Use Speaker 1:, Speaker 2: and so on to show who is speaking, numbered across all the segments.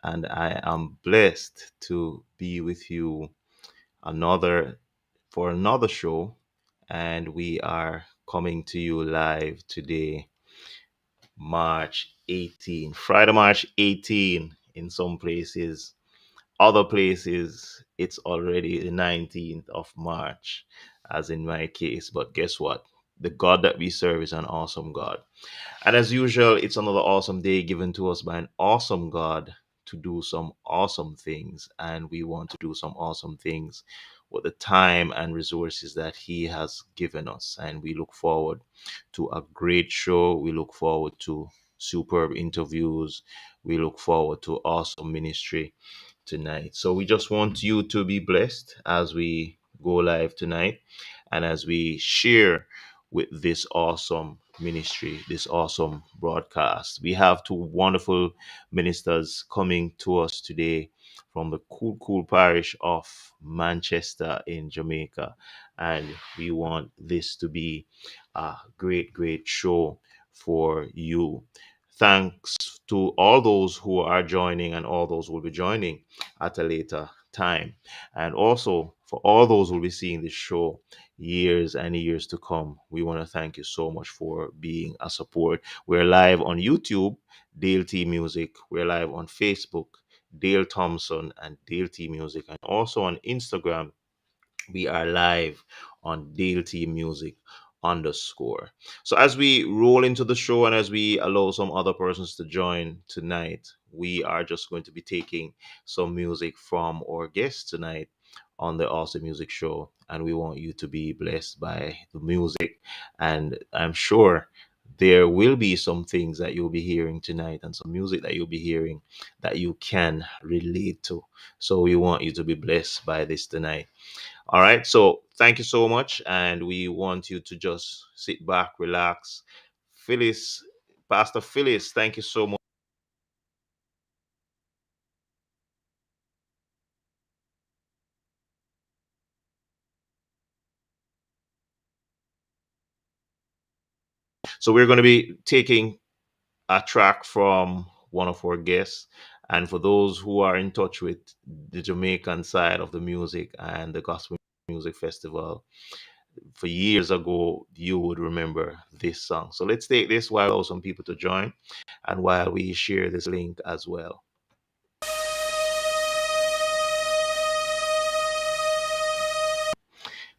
Speaker 1: and I am blessed to be with you another for another show. And we are coming to you live today, March 18, Friday, March 18, in some places. Other places, it's already the 19th of March, as in my case. But guess what? The God that we serve is an awesome God. And as usual, it's another awesome day given to us by an awesome God to do some awesome things. And we want to do some awesome things with the time and resources that He has given us. And we look forward to a great show. We look forward to superb interviews. We look forward to awesome ministry tonight. So we just want you to be blessed as we go live tonight and as we share with this awesome ministry, this awesome broadcast. We have two wonderful ministers coming to us today from the cool parish of Manchester in Jamaica. And we want this to be a great show for you. Thanks to all those who are joining and all those who will be joining at a later time. And also for all those who will be seeing this show years and years to come, we want to thank you so much for being a support. We're live on YouTube, Dayle T Music. We're live on Facebook, Dale Thompson and Dayle T Music. And also on Instagram, we are live on Dayle T Music underscore. So as we roll into the show and as we allow some other persons to join tonight, we are just going to be taking some music from our guests tonight on the Awesome Music Show. And we want you to be blessed by the music. And I'm sure there will be some things that you'll be hearing tonight and some music that you'll be hearing that you can relate to. So we want you to be blessed by this tonight. All right. So thank you so much. And we want you to just sit back, relax. Phyllis, Pastor Phyllis, thank you so much. So we're going to be taking a track from one of our guests. And for those who are in touch with the Jamaican side of the music and the Gospel Music Festival, for years ago, you would remember this song. So let's take this while allow some people to join and while we share this link as well.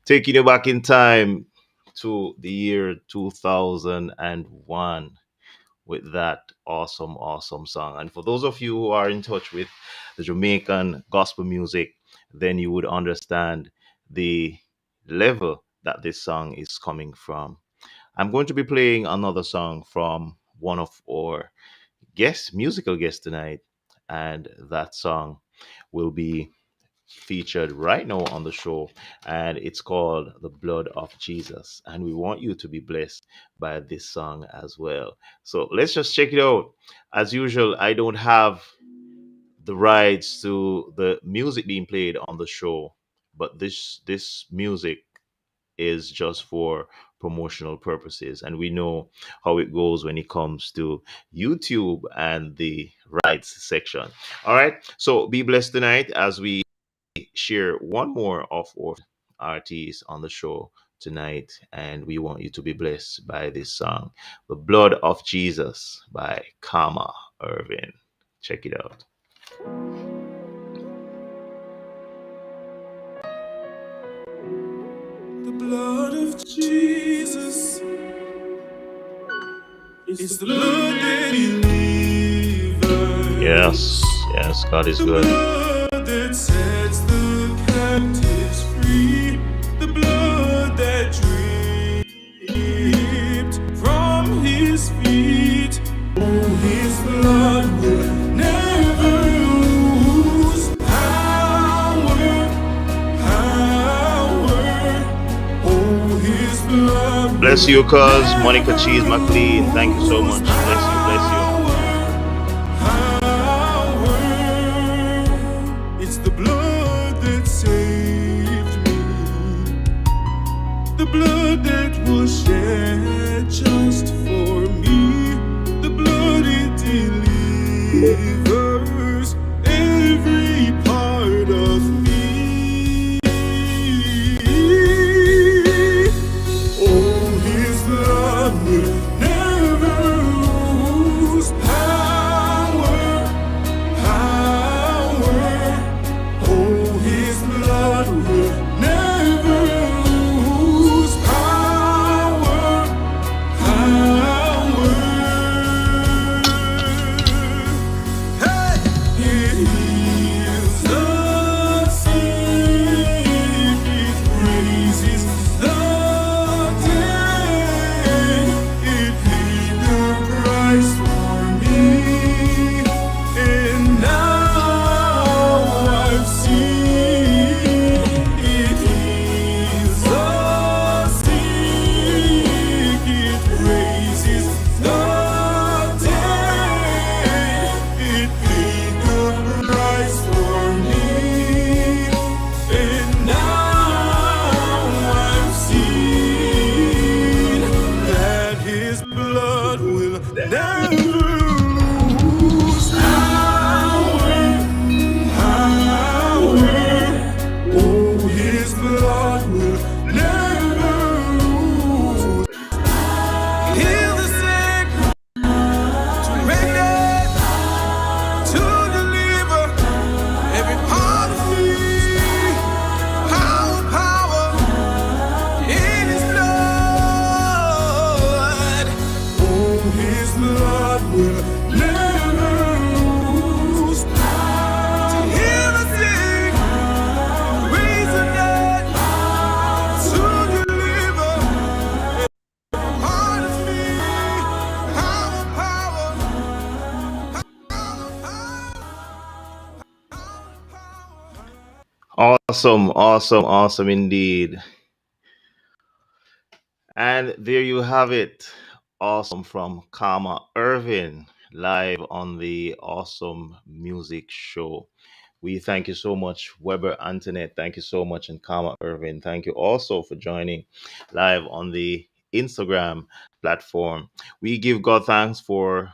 Speaker 1: Taking you back in time to the year 2001 with that awesome song. And for those of you who are in touch with the Jamaican gospel music, then you would understand the level that this song is coming from. I'm going to be playing another song from one of our musical guests tonight, and that song will be featured right now on the show, and it's called The Blood of Jesus. And we want you to be blessed by this song as well. So let's just check it out. As usual, I don't have the rights to the music being played on the show, but this music is just for promotional purposes, and we know how it goes when it comes to YouTube and the rights section. All right, so be blessed tonight as we share one more of our artists on the show tonight, and we want you to be blessed by this song, The Blood of Jesus by Khama Irving. Check it out.
Speaker 2: The blood of Jesus is the blood that delivers.
Speaker 1: Yes, God is
Speaker 2: The
Speaker 1: good.
Speaker 2: blood that sets the captives free. The blood that dripped from His feet. Oh, His blood will never lose power. Oh, His blood.
Speaker 1: Bless you, cuz Monica Cheese McLean. Thank you so much. Bless you.
Speaker 2: It's the blood that saved me, the blood that was shed just for me, the blood it delivers,
Speaker 1: Awesome, awesome, awesome indeed. And there you have it. Awesome from Khama Irving live on the Awesome Music Show. We thank you so much, Weber Antoinette. Thank you so much, and Khama Irving. Thank you also for joining live on the Instagram platform. We give God thanks for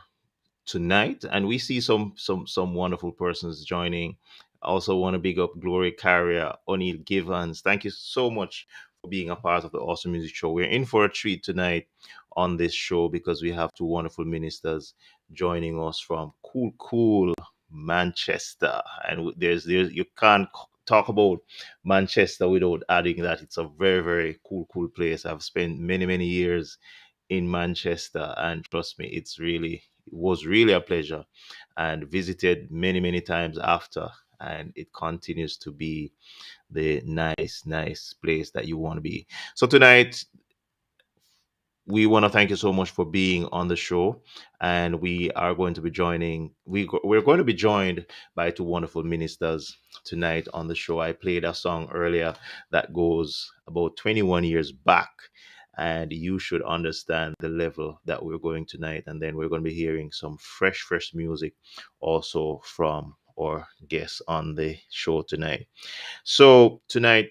Speaker 1: tonight, and we see some wonderful persons joining. I also want to big up Glory Carrier, O'Neill Givens. Thank you so much for being a part of the Awesome Music Show. We're in for a treat tonight on this show because we have two wonderful ministers joining us from cool Manchester, and there's you can't talk about Manchester without adding that it's a very cool place. I've spent many years in Manchester, and trust me, it was really a pleasure, and visited many times after, and it continues to be the nice place that you want to be. So tonight we want to thank you so much for being on the show, and we are going to be we're going to be joined by two wonderful ministers tonight on the show. I played a song earlier that goes about 21 years back, and you should understand the level that we're going tonight. And then we're going to be hearing some fresh music also from our guests on the show tonight. So tonight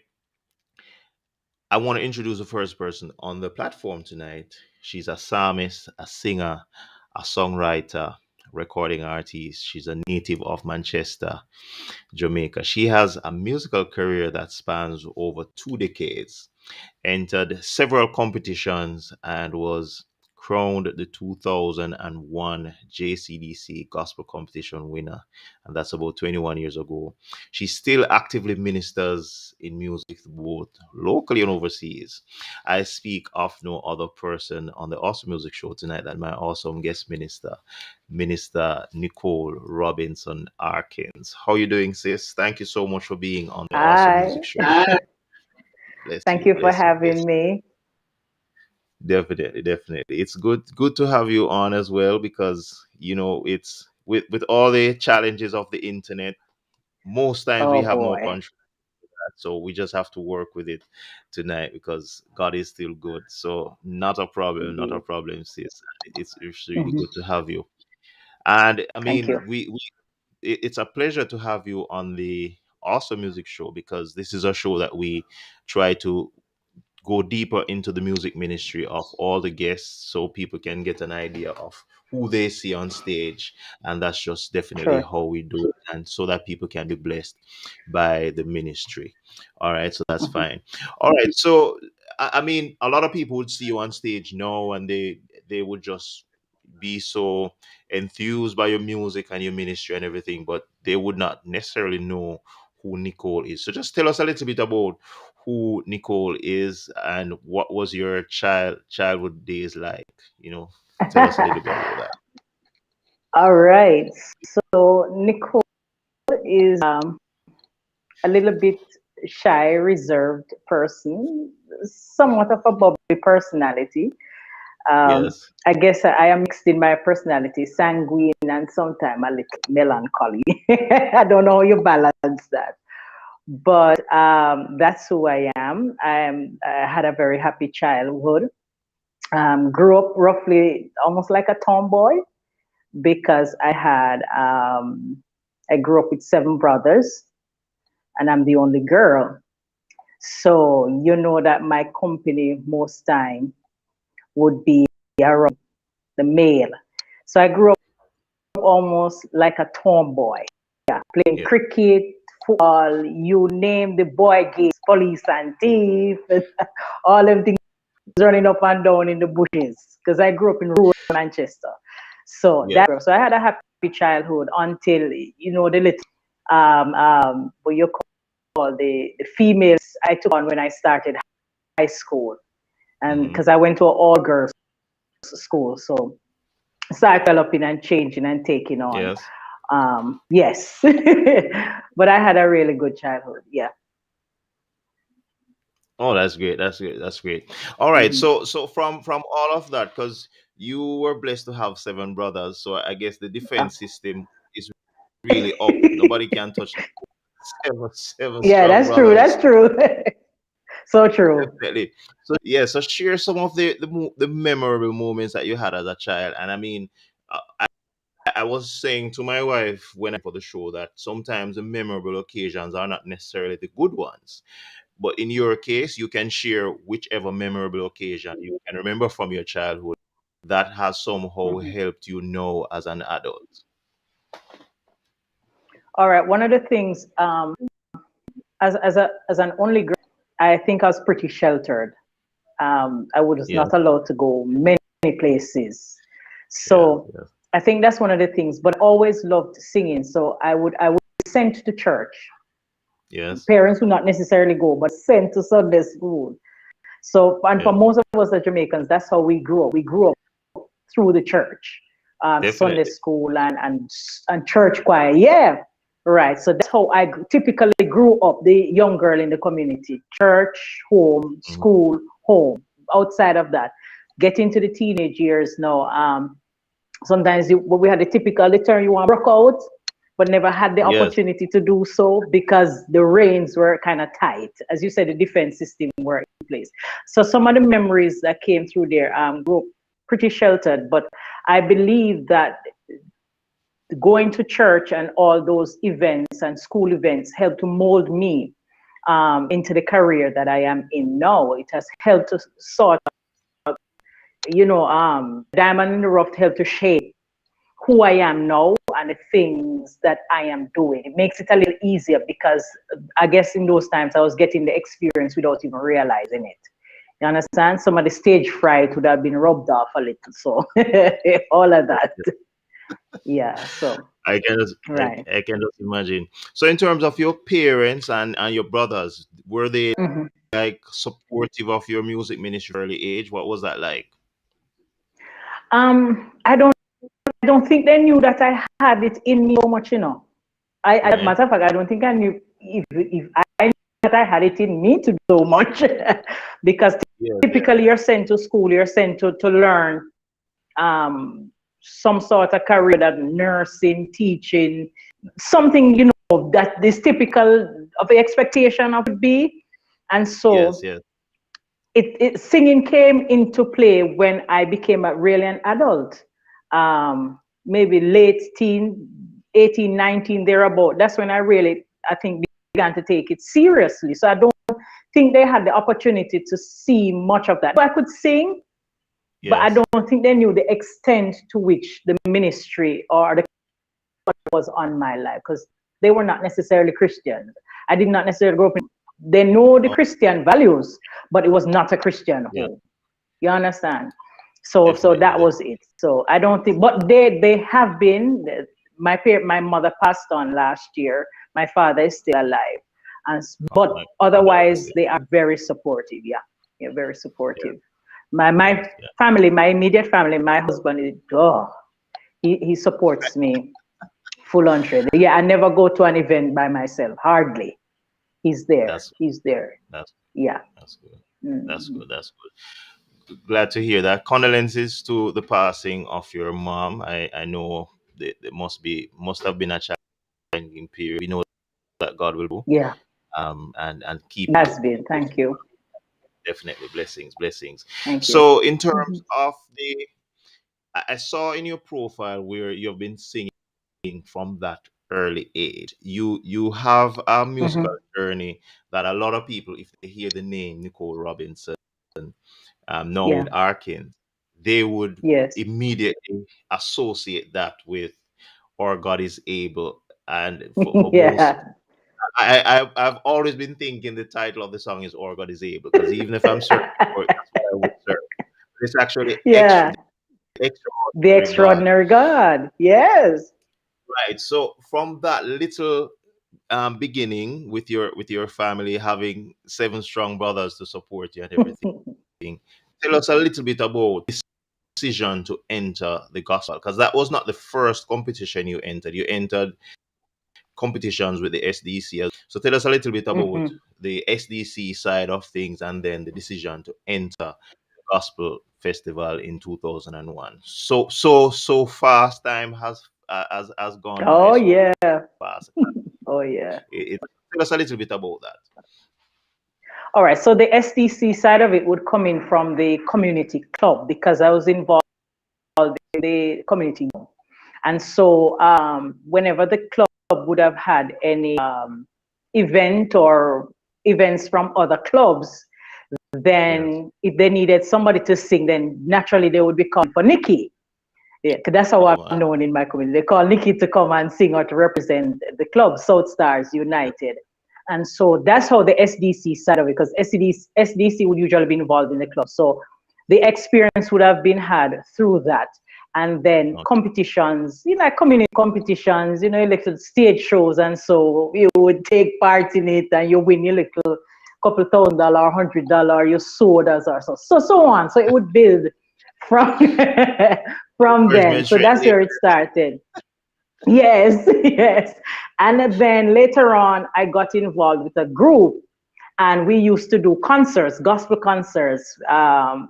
Speaker 1: I want to introduce the first person on the platform tonight. She's a psalmist, a singer, a songwriter, recording artist. She's a native of Manchester, Jamaica. She has a musical career that spans over 2 decades, entered several competitions, and was crowned the 2001 JCDC Gospel Competition winner. And that's about 21 years ago. She still actively ministers in music both locally and overseas. I speak of no other person on the Awesome Music Show tonight than my awesome guest minister, Minister Nicole Robinson Arkins. How you doing, sis? Thank you so much for being on the Awesome Music
Speaker 3: Hi,
Speaker 1: Show. Bless
Speaker 3: thank
Speaker 1: you,
Speaker 3: you for
Speaker 1: bless you, bless
Speaker 3: having
Speaker 1: you.
Speaker 3: me.
Speaker 1: Definitely. It's good to have you on as well, because it's with all the challenges of the internet. Most times we
Speaker 3: Oh
Speaker 1: have no
Speaker 3: boy.
Speaker 1: control, so we just have to work with it tonight because God is still good. So not a
Speaker 3: Indeed.
Speaker 1: problem, sis. It's really
Speaker 3: Mhm.
Speaker 1: good to have you. And I
Speaker 3: Thank
Speaker 1: mean,
Speaker 3: you.
Speaker 1: it's a pleasure to have you on the Awesome Music Show, because this is a show that we try to go deeper into the music ministry of all the guests so people can get an idea of who they see on stage. And that's just definitely
Speaker 3: Sure.
Speaker 1: how we do it, and so that people can be blessed by the ministry. All right, so that's
Speaker 3: Mhm.
Speaker 1: fine. All right, so I mean, a lot of people would see you on stage now, and they would just be so enthused by your music and your ministry and everything, but they would not necessarily know who Nicole is. So just tell us a little bit about who Nicole is and what was your childhood days like. You know, tell us a little bit about that.
Speaker 3: All right. So Nicole is a little bit shy, reserved person, somewhat of a bubbly personality.
Speaker 1: Yes.
Speaker 3: I guess I am mixed in my personality, sanguine and sometimes a little melancholy. I don't know how you balance that. But that's who I am. I had a very happy childhood. Grew up roughly almost like a tomboy because I grew up with seven brothers and I'm the only girl. So you know that my company most time would be around the male. So I grew up almost like a tomboy, playing
Speaker 1: Yeah.
Speaker 3: cricket, football, you name the boy games, police and thief, all them things running up and down in the bushes because I grew up in rural Manchester. So
Speaker 1: Yeah.
Speaker 3: that so I had a happy childhood until the little what you call the females I took on when I started high school, and
Speaker 1: Hmm.
Speaker 3: because I went to an all girls school, so started developing and changing and taking on.
Speaker 1: Yes.
Speaker 3: Yes, but I had a really good childhood. Yeah.
Speaker 1: Oh, that's great. That's great. That's great. All right.
Speaker 3: Mhm.
Speaker 1: So from all of that, because you were blessed to have seven brothers, so I guess the defense system is really up. Nobody can touch. seven
Speaker 3: Yeah,
Speaker 1: strong
Speaker 3: that's true.
Speaker 1: brothers.
Speaker 3: That's true. So true.
Speaker 1: Definitely. So yeah, so share some of the memorable moments that you had as a child. And I mean, I was saying to my wife when I for the show that sometimes the memorable occasions are not necessarily the good ones. But in your case, you can share whichever memorable occasion you can remember from your childhood that has somehow
Speaker 3: Mhm.
Speaker 1: helped you know as an adult.
Speaker 3: All right. One of the things, as an only girl, I think I was pretty sheltered. I was
Speaker 1: Yeah,
Speaker 3: not allowed to go many places.
Speaker 1: yeah,
Speaker 3: So
Speaker 1: yeah.
Speaker 3: I think that's one of the things. But I always loved singing. So I would be sent to church.
Speaker 1: Yes,
Speaker 3: Parents would not necessarily go, but sent to Sunday school. So, and for
Speaker 1: yeah,
Speaker 3: most of us as Jamaicans, that's how we grew up. We grew up through the church, Sunday
Speaker 1: definitely.
Speaker 3: school and church choir. Yeah, right. So that's how I typically grew up, the young girl in the community: church, home,
Speaker 1: Mhm.
Speaker 3: school, home. Outside of that, get into the teenage years now. Sometimes we had the typical, the term you want to rock out, but never had the
Speaker 1: Yes,
Speaker 3: opportunity to do so because the reins were kind of tight. As you said, the defense system were in place. So some of the memories that came through there, grew up pretty sheltered, but I believe that going to church and all those events and school events helped to mold me into the career that I am in now. It has helped to sort diamond in the rough help to shape who I am now and the things that I am doing. It makes it a little easier because I guess in those times I was getting the experience without even realizing it. You understand? Some of the stage fright would have been rubbed off a little. So all of that. Yeah. So right.
Speaker 1: I can just imagine. So in terms of your parents and your brothers, were they
Speaker 3: Mhm.
Speaker 1: like supportive of your music ministry early age? What was that like?
Speaker 3: I don't think they knew that I had it in me so much, you know.
Speaker 1: Right?
Speaker 3: Matter of fact, I don't think I knew if I knew that I had it in me to do so much, because
Speaker 1: Yes, yes,
Speaker 3: typically you're sent to school, you're sent to learn some sort of career, that nursing, teaching, something that is typical of the expectation of it be, and
Speaker 1: yes,
Speaker 3: so
Speaker 1: yes.
Speaker 3: singing came into play when I became a really an adult, maybe late teen, 18, 19, thereabout. That's when I really, I think, began to take it seriously. So I don't think they had the opportunity to see much of that. I could sing, but I
Speaker 1: Yes.
Speaker 3: don't think they knew the extent to which the ministry or the was on my life, because they were not necessarily Christians. I did not necessarily grow up in. They know the
Speaker 1: Oh,
Speaker 3: Christian values, but it was not a Christian
Speaker 1: yeah,
Speaker 3: home. You understand? So
Speaker 1: definitely.
Speaker 3: that was it. So I don't think, but they have been. My mother passed on last year. My father is still alive,
Speaker 1: Oh,
Speaker 3: but
Speaker 1: my
Speaker 3: otherwise
Speaker 1: condolences.
Speaker 3: they are very supportive. Yeah, yeah, very
Speaker 1: Yeah,
Speaker 3: supportive. My
Speaker 1: yes, yeah.
Speaker 3: family, my immediate family, my husband is, he supports me full on trade. Yeah, I never go to an event by myself. Hardly. He's there.
Speaker 1: That's
Speaker 3: He's there.
Speaker 1: that's
Speaker 3: Yeah.
Speaker 1: that's good. That's
Speaker 3: Mm.
Speaker 1: good. That's good. Glad to hear that. Condolences to the passing of your mom. I know there must have been a challenging period. We know that God will do,
Speaker 3: Yeah.
Speaker 1: and keep
Speaker 3: It
Speaker 1: you.
Speaker 3: has been. Thank you.
Speaker 1: Definitely blessings, blessings.
Speaker 3: Thank you.
Speaker 1: So in
Speaker 3: Hmm.
Speaker 1: terms of I saw in your profile where you've been singing from that early age. You have a musical
Speaker 3: Hmm.
Speaker 1: journey that a lot of people, if they hear the name Nicole Robinson, now with
Speaker 3: Yeah.
Speaker 1: Arkins, they would
Speaker 3: Yes.
Speaker 1: immediately associate that with "Our God is able." And for most,
Speaker 3: Yeah.
Speaker 1: I've always been thinking the title of the song is "Our God is able," because even if I'm searching for it, that's what I would search. It's actually
Speaker 3: Yeah. The
Speaker 1: extraordinary God.
Speaker 3: extraordinary God. Yes.
Speaker 1: Right. So from that little beginning with your family having seven strong brothers to support you and everything, tell us a little bit about this decision to enter the gospel, because that was not the first competition you entered. You entered competitions with the SDC. So tell us a little bit about
Speaker 3: Hmm.
Speaker 1: the SDC side of things and then the decision to enter the gospel festival in 2001. So fast time has gone by
Speaker 3: Oh
Speaker 1: so
Speaker 3: yeah.
Speaker 1: fast.
Speaker 3: Oh yeah.
Speaker 1: Tell us a little bit about that.
Speaker 3: All right. So the SDC side of it would come in from the community club because I was involved in the community. And so whenever the club would have had any event or events from other clubs,
Speaker 1: Yes.
Speaker 3: then if they needed somebody to sing, then naturally they would be calling for Nikki. Yeah, 'cause that's how
Speaker 1: Oh
Speaker 3: I'm
Speaker 1: man.
Speaker 3: known in my community. They call Nikki to come and sing or to represent the club, South Stars
Speaker 1: Yeah.
Speaker 3: United. And so that's how the SDC side of it, because SDC would usually be involved in the club. So the experience would have been had through that. And then
Speaker 1: Okay.
Speaker 3: competitions, like community competitions, little stage shows. And so you would take part in it and you win your little couple $1,000, $100, your sodas or so on. So it would build from from then.
Speaker 1: Encouragement
Speaker 3: So
Speaker 1: straight
Speaker 3: that's
Speaker 1: there.
Speaker 3: where it started. Yes, yes. And then later on, I got involved with a group, and we used to do concerts, gospel concerts.
Speaker 1: Yeah.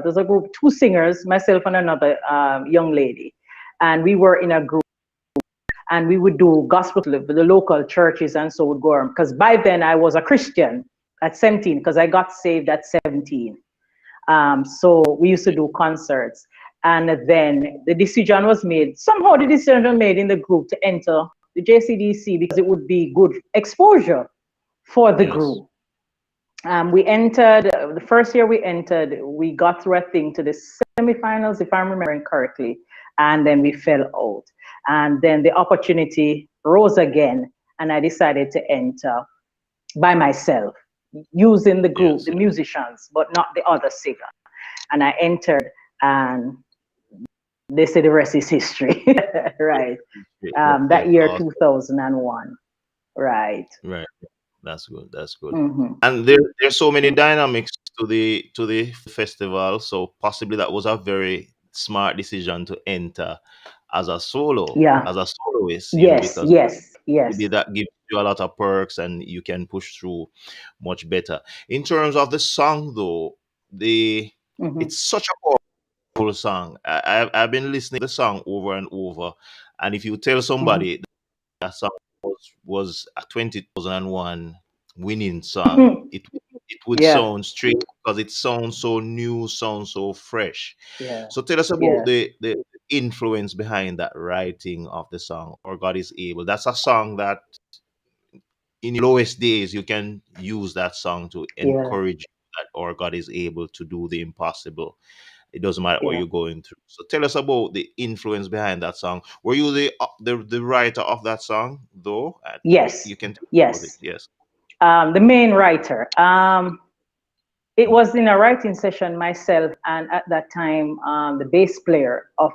Speaker 3: There's a group, two singers, myself and another young lady, and we were in a group, and we would do gospel with the local churches, and so would go. Because by then I was a Christian at 17, because I got saved at 17. So we used to do concerts. And then the decision was made. Somehow the decision was made in the group to enter the JCDC because it would be good exposure for the
Speaker 1: Yes.
Speaker 3: group. We entered, the first year we entered, we got through, I think, to the semifinals, if I'm remembering correctly, and then we fell out. And then the opportunity rose again, and I decided to enter by myself, using the group,
Speaker 1: Yes.
Speaker 3: the musicians, but not the other singer. And I entered, and they say the rest is history. Right.
Speaker 1: Yes.
Speaker 3: That year,
Speaker 1: Awesome.
Speaker 3: 2001. Right.
Speaker 1: Right. That's good. That's good.
Speaker 3: Mm-hmm.
Speaker 1: And there's so many dynamics to the festival. So possibly that was a very smart decision to enter
Speaker 3: Yeah.
Speaker 1: as a soloist,
Speaker 3: Yes,
Speaker 1: because
Speaker 3: yes,
Speaker 1: maybe
Speaker 3: yes.
Speaker 1: that gives you a lot of perks and you can push through much better. In terms of the song though, the
Speaker 3: Mm-hmm.
Speaker 1: it's such a powerful song. I've been listening to the song over and over. And if you tell somebody that song was a 2001 winning song,
Speaker 3: Mm-hmm.
Speaker 1: it would
Speaker 3: Yeah,
Speaker 1: sound straight because it sounds so new, sounds so fresh.
Speaker 3: yeah,
Speaker 1: So tell us about
Speaker 3: yeah,
Speaker 1: the influence behind that writing of the song, Or God is Able. That's a song that in your lowest days you can use that song to
Speaker 3: yeah,
Speaker 1: encourage that Or God is able to do the impossible. It doesn't matter what
Speaker 3: yeah.
Speaker 1: you're going through. So tell us about the influence behind that song. Were you the writer of that song though?
Speaker 3: Yes,
Speaker 1: You can tell us about it.
Speaker 3: yes.
Speaker 1: Yes.
Speaker 3: The main writer. It was in a writing session, myself, and at that time, the bass player of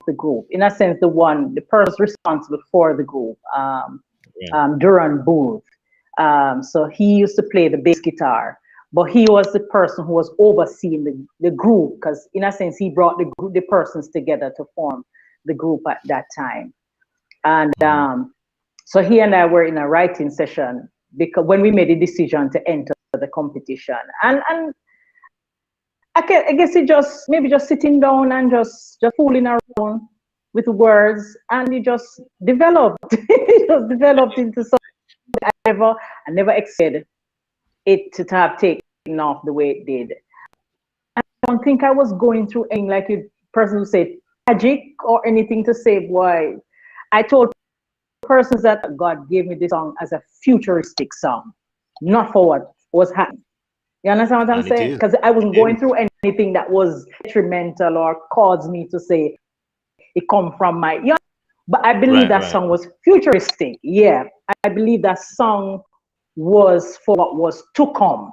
Speaker 3: the group. In a sense, the person responsible for the group,
Speaker 1: Yeah.
Speaker 3: Duran Booth. So he used to play the bass guitar, but he was the person who was overseeing the group because, in a sense, he brought the persons together to form the group at that time. And
Speaker 1: Mhm.
Speaker 3: so he and I were in a writing session because when we made the decision to enter the competition, and I guess it just maybe just sitting down and just fooling around with words, and it just developed. It just developed into something I never expected it to have taken off the way it did. I don't think I was going through anything like you person who said tragic or anything to say why. I told persons that God gave me this song as a futuristic song, not for what was happening. You understand what I'm
Speaker 1: And it
Speaker 3: saying?
Speaker 1: is.
Speaker 3: Because I wasn't
Speaker 1: It
Speaker 3: going
Speaker 1: is.
Speaker 3: through anything that was detrimental or caused me to say it come from my. But I believe
Speaker 1: Right,
Speaker 3: that
Speaker 1: right,
Speaker 3: song was futuristic. Yeah, I believe that song was for what was to come,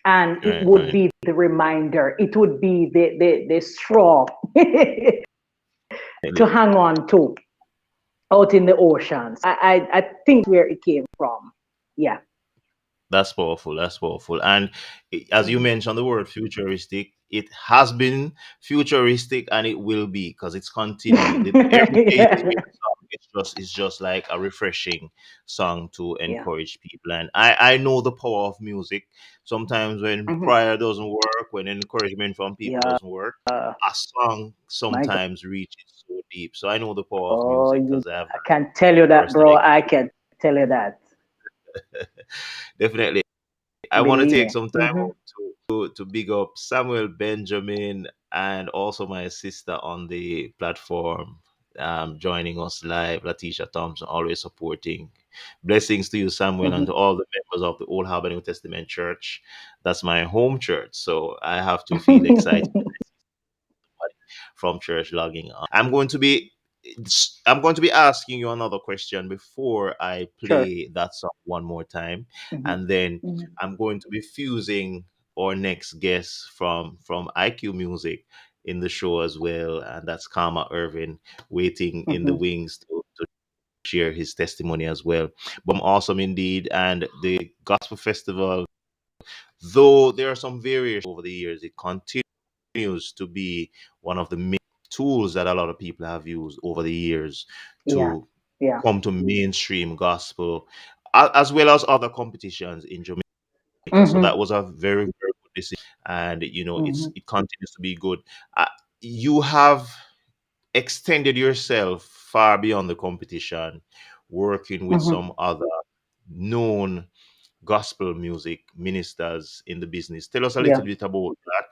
Speaker 3: and it
Speaker 1: right,
Speaker 3: would
Speaker 1: right.
Speaker 3: be the reminder. It would be the straw to
Speaker 1: Really.
Speaker 3: hang on to out in the oceans. I think where it came from. Yeah.
Speaker 1: That's powerful. That's powerful. And as you
Speaker 3: Mm.
Speaker 1: mentioned the word futuristic, it has been futuristic and it will be because it's continuing. Every day you
Speaker 3: Yeah.
Speaker 1: hear a song, it's just like a refreshing song to
Speaker 3: Yeah.
Speaker 1: encourage people. And I know the power of music. Sometimes when
Speaker 3: Hmm.
Speaker 1: prayer doesn't work, when encouragement from people
Speaker 3: Yeah.
Speaker 1: doesn't work, a song
Speaker 3: My God.
Speaker 1: sometimes reaches so deep. So I know the power of
Speaker 3: Oh,
Speaker 1: music
Speaker 3: you.
Speaker 1: because I have
Speaker 3: I can tell you that,
Speaker 1: personal
Speaker 3: bro. I can tell you that.
Speaker 1: definitely. I want to
Speaker 3: Believe
Speaker 1: take
Speaker 3: me.
Speaker 1: some time
Speaker 3: Hmm.
Speaker 1: out to big up Samuel Benjamin and also my sister on the platform, joining us live, Latisha Thompson, always supporting. Blessings to you, Samuel, and
Speaker 3: Hmm.
Speaker 1: to all the members of the Old Harbour New Testament Church. That's my home church, so I have to feel excited from church logging on. I'm going to be asking you another question before I
Speaker 3: Sure.
Speaker 1: play that song one more time,
Speaker 3: Hmm.
Speaker 1: and then
Speaker 3: Hmm.
Speaker 1: I'm going to be fusing our next guest from IQ Music in the show as well, and that's Khama Irving waiting in the
Speaker 3: Hmm.
Speaker 1: wings to share his testimony as well. But awesome indeed, and the Gospel Festival, though there are some variations over the years, it continues to be one of the main tools that a lot of people have used over the years
Speaker 3: Yeah.
Speaker 1: to
Speaker 3: Yeah.
Speaker 1: come to mainstream gospel, as well as other competitions in Jamaica. So
Speaker 3: Hmm.
Speaker 1: that was a very, very good decision, and
Speaker 3: Hmm.
Speaker 1: it continues to be good. Uh, you have extended yourself far beyond the competition, working with
Speaker 3: Hmm.
Speaker 1: some other known gospel music ministers in the business. Tell us a
Speaker 3: Yeah.
Speaker 1: little bit about that,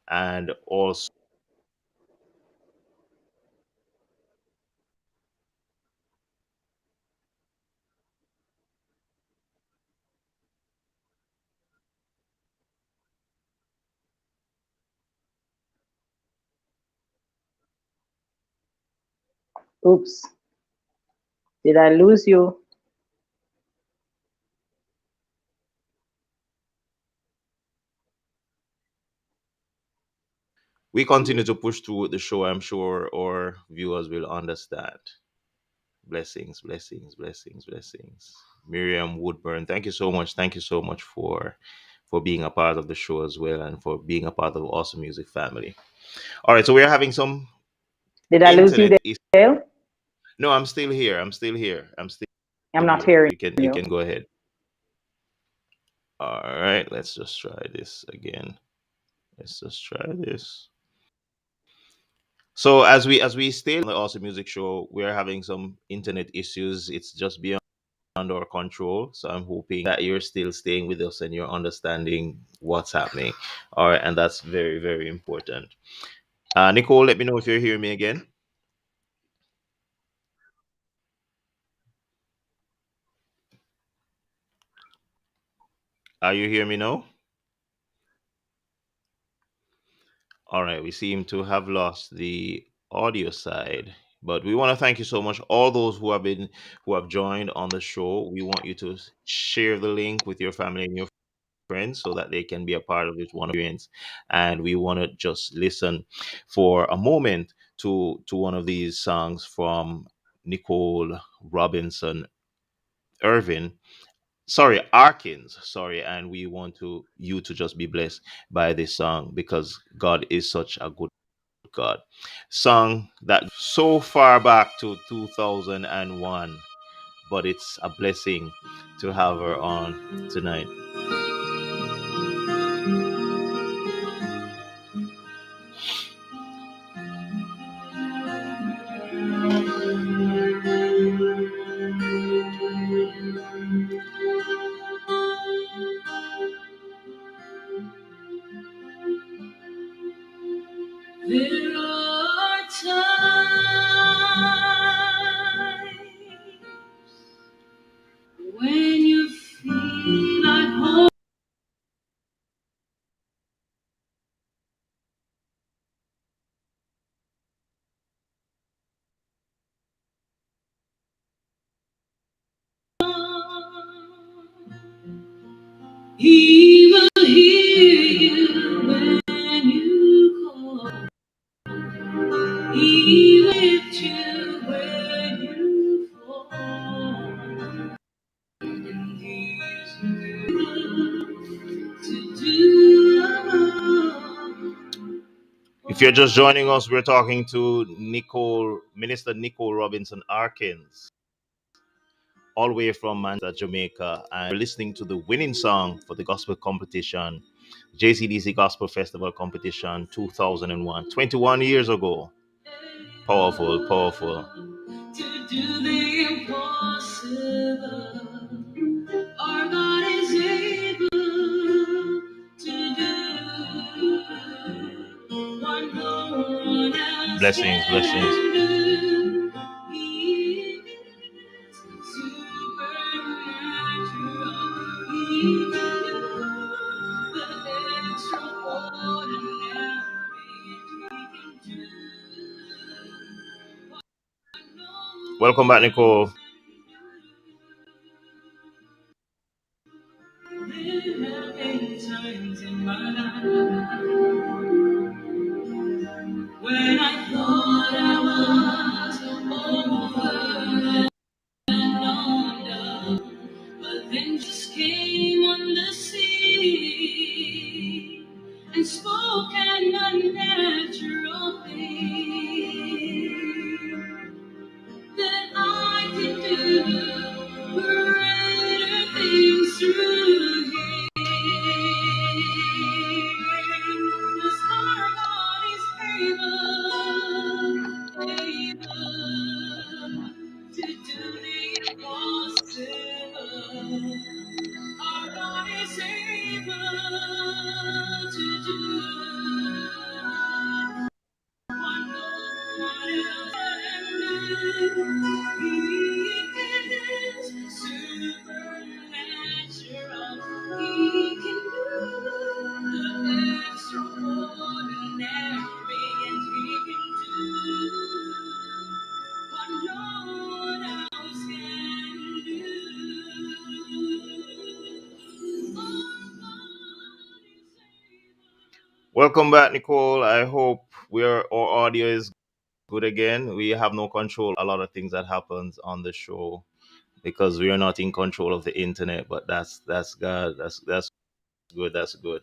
Speaker 1: and also
Speaker 3: Oops. Did I lose you?
Speaker 1: we continue to push through the show. I'm sure our viewers will understand. Blessings, blessings, blessings, blessings. Miriam Woodburn, thank you so much. Thank you so much for being a part of the show as well, and for being a part of Awesome Music family. All right, so we're having some
Speaker 3: Did I lose you,
Speaker 1: internet issues.
Speaker 3: Dale?
Speaker 1: No, I'm still here. I'm still here. I'm still
Speaker 3: I'm not
Speaker 1: here.
Speaker 3: hearing
Speaker 1: You can
Speaker 3: you.
Speaker 1: go ahead. All right, let's just try this again. Let's just try this. So as we stay on the Awesome Music Show, we're having some internet issues. It's just beyond our control. So I'm hoping that you're still staying with us and you're understanding what's happening. All right, and that's very, very important. Nicole, let me know if you're hearing me again. Are you hearing me now? All right, we seem to have lost the audio side, but we want to thank you so much, all those who have joined on the show. We want you to share the link with your family and your friends so that they can be a part of this one experience. And we want to just listen for a moment to one of these songs from Nicole Robinson Irving. Sorry, Arkins. Sorry, and we want to you to just be blessed by this song because God is such a good God. Song that so far back to 2001, but it's a blessing to have her on tonight.
Speaker 2: There are times when you feel like home. He will hear you when you call. He will lift you when you fall. And he's able to do
Speaker 1: you're just joining us, we're talking to Nicole, Minister Nicole Robinson Arkins, all the way from Manchester, Jamaica, and we're listening to the winning song for the gospel competition, JCDC Gospel Festival Competition 2001, 21 years ago. Powerful, powerful. To do the impossible, our God is able to do what no one else blessings, can blessings. Do. He is supernatural. He can do the extraordinary. He can do. Welcome back, Nicole. There have been times in my life when I thought I was over and under, but then just came on the scene and spoke an unnatural thing that I can do greater things through Him. 'Cause our God is able to do the impossible. Our God is able to do what no one else can do. He is supernatural. He can do the extraordinary, and He can do what no one else can do. Welcome back, Nicole. I hope our audio is good again. We have no control a lot of things that happens on the show because we are not in control of the internet. But that's God. That's good. That's good.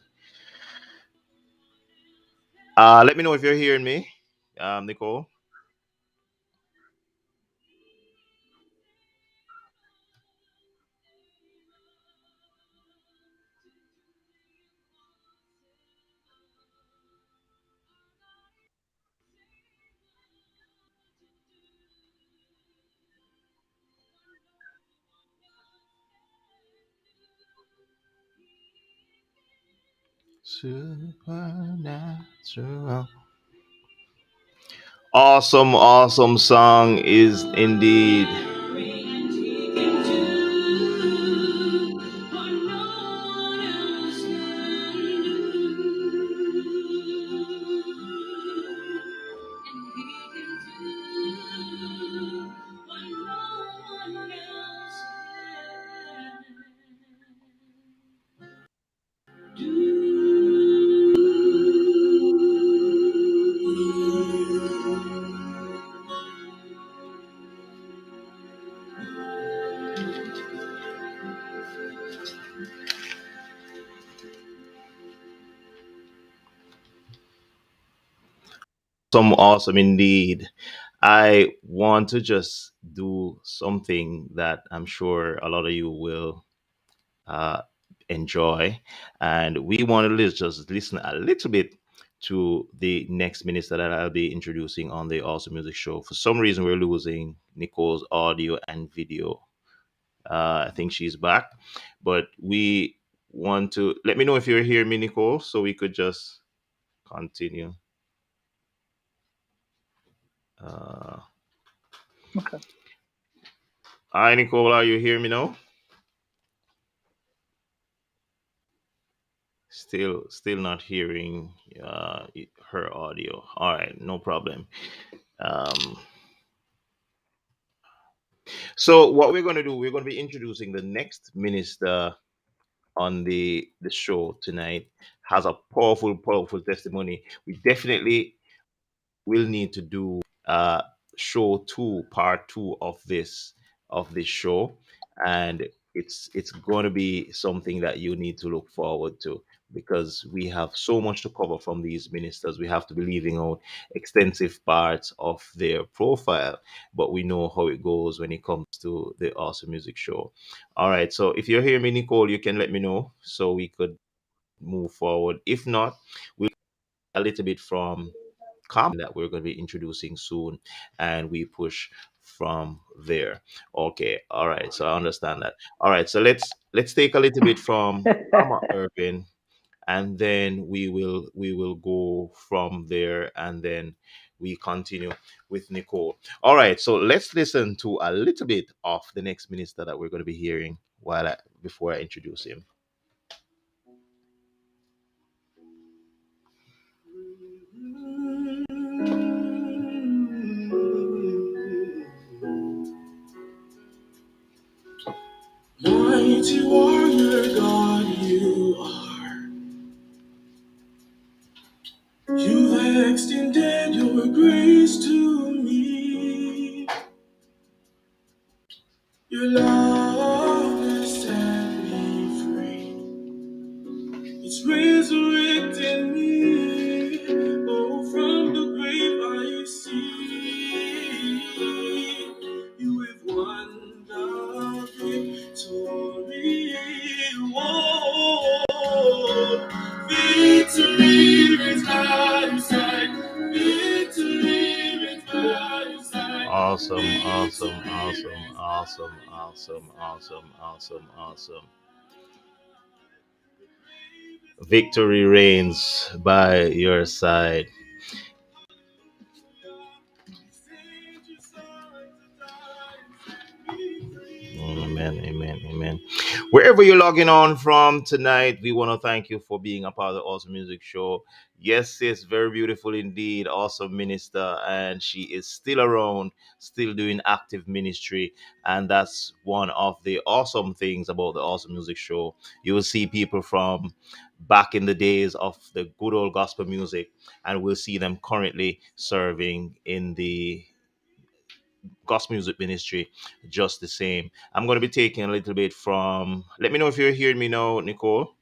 Speaker 1: Let me know if you're hearing me, Nicole. Supernatural. Awesome, awesome song is indeed. Some awesome indeed. I want to just do something that I'm sure a lot of you will uh, enjoy, and we want to just listen a little bit to the next minister that I'll be introducing on the Awesome Music Show. For some reason, we're losing Nicole's audio and video. I think she's back, but we want to let me know if you're hearing me, Nicole, so we could just continue. Uh,
Speaker 3: Okay.
Speaker 1: Hi, Nicole, are you hearing me now? Still not hearing her audio. All right, no problem. Um, so what we're going to do, we're going to be introducing the next minister on the show tonight. Has a powerful, powerful testimony. We definitely will need to do show two, part two of this show, and it's going to be something that you need to look forward to, because we have so much to cover from these ministers. We have to be leaving out extensive parts of their profile, but we know how it goes when it comes to the Awesome Music Show. All right, so if you're hearing me, Nicole, you can let me know so we could move forward. If not, we'll a little bit from that we're going to be introducing soon, and we push from there. Okay, all right, so I understand that. All right, so let's take a little bit from Khama, Irving, and then we will go from there, and then we continue with Nicole. All right, so let's listen to a little bit of the next minister that we're going to be hearing before I introduce him.
Speaker 2: Mighty warrior God, you are. You've extended your grace to me. Your love has set me free. It's resurrecting me. Oh, from the grave I see. You have won the victory. Oh, victory is by your side. Victory is by your side.
Speaker 1: Awesome, awesome, awesome, awesome, awesome, awesome, awesome, awesome. Victory reigns by your side. Amen, amen, amen. Wherever you're logging on from tonight, we want to thank you for being a part of the Awesome Music Show. Yes, sis, very beautiful indeed. Awesome minister, and she is still around, still doing active ministry. And that's one of the awesome things about the Awesome Music Show. You will see people from back in the days of the good old gospel music, and we'll see them currently serving in the gospel music ministry just the same. I'm going to be taking a little bit from, let me know if you're hearing me now, Nicole.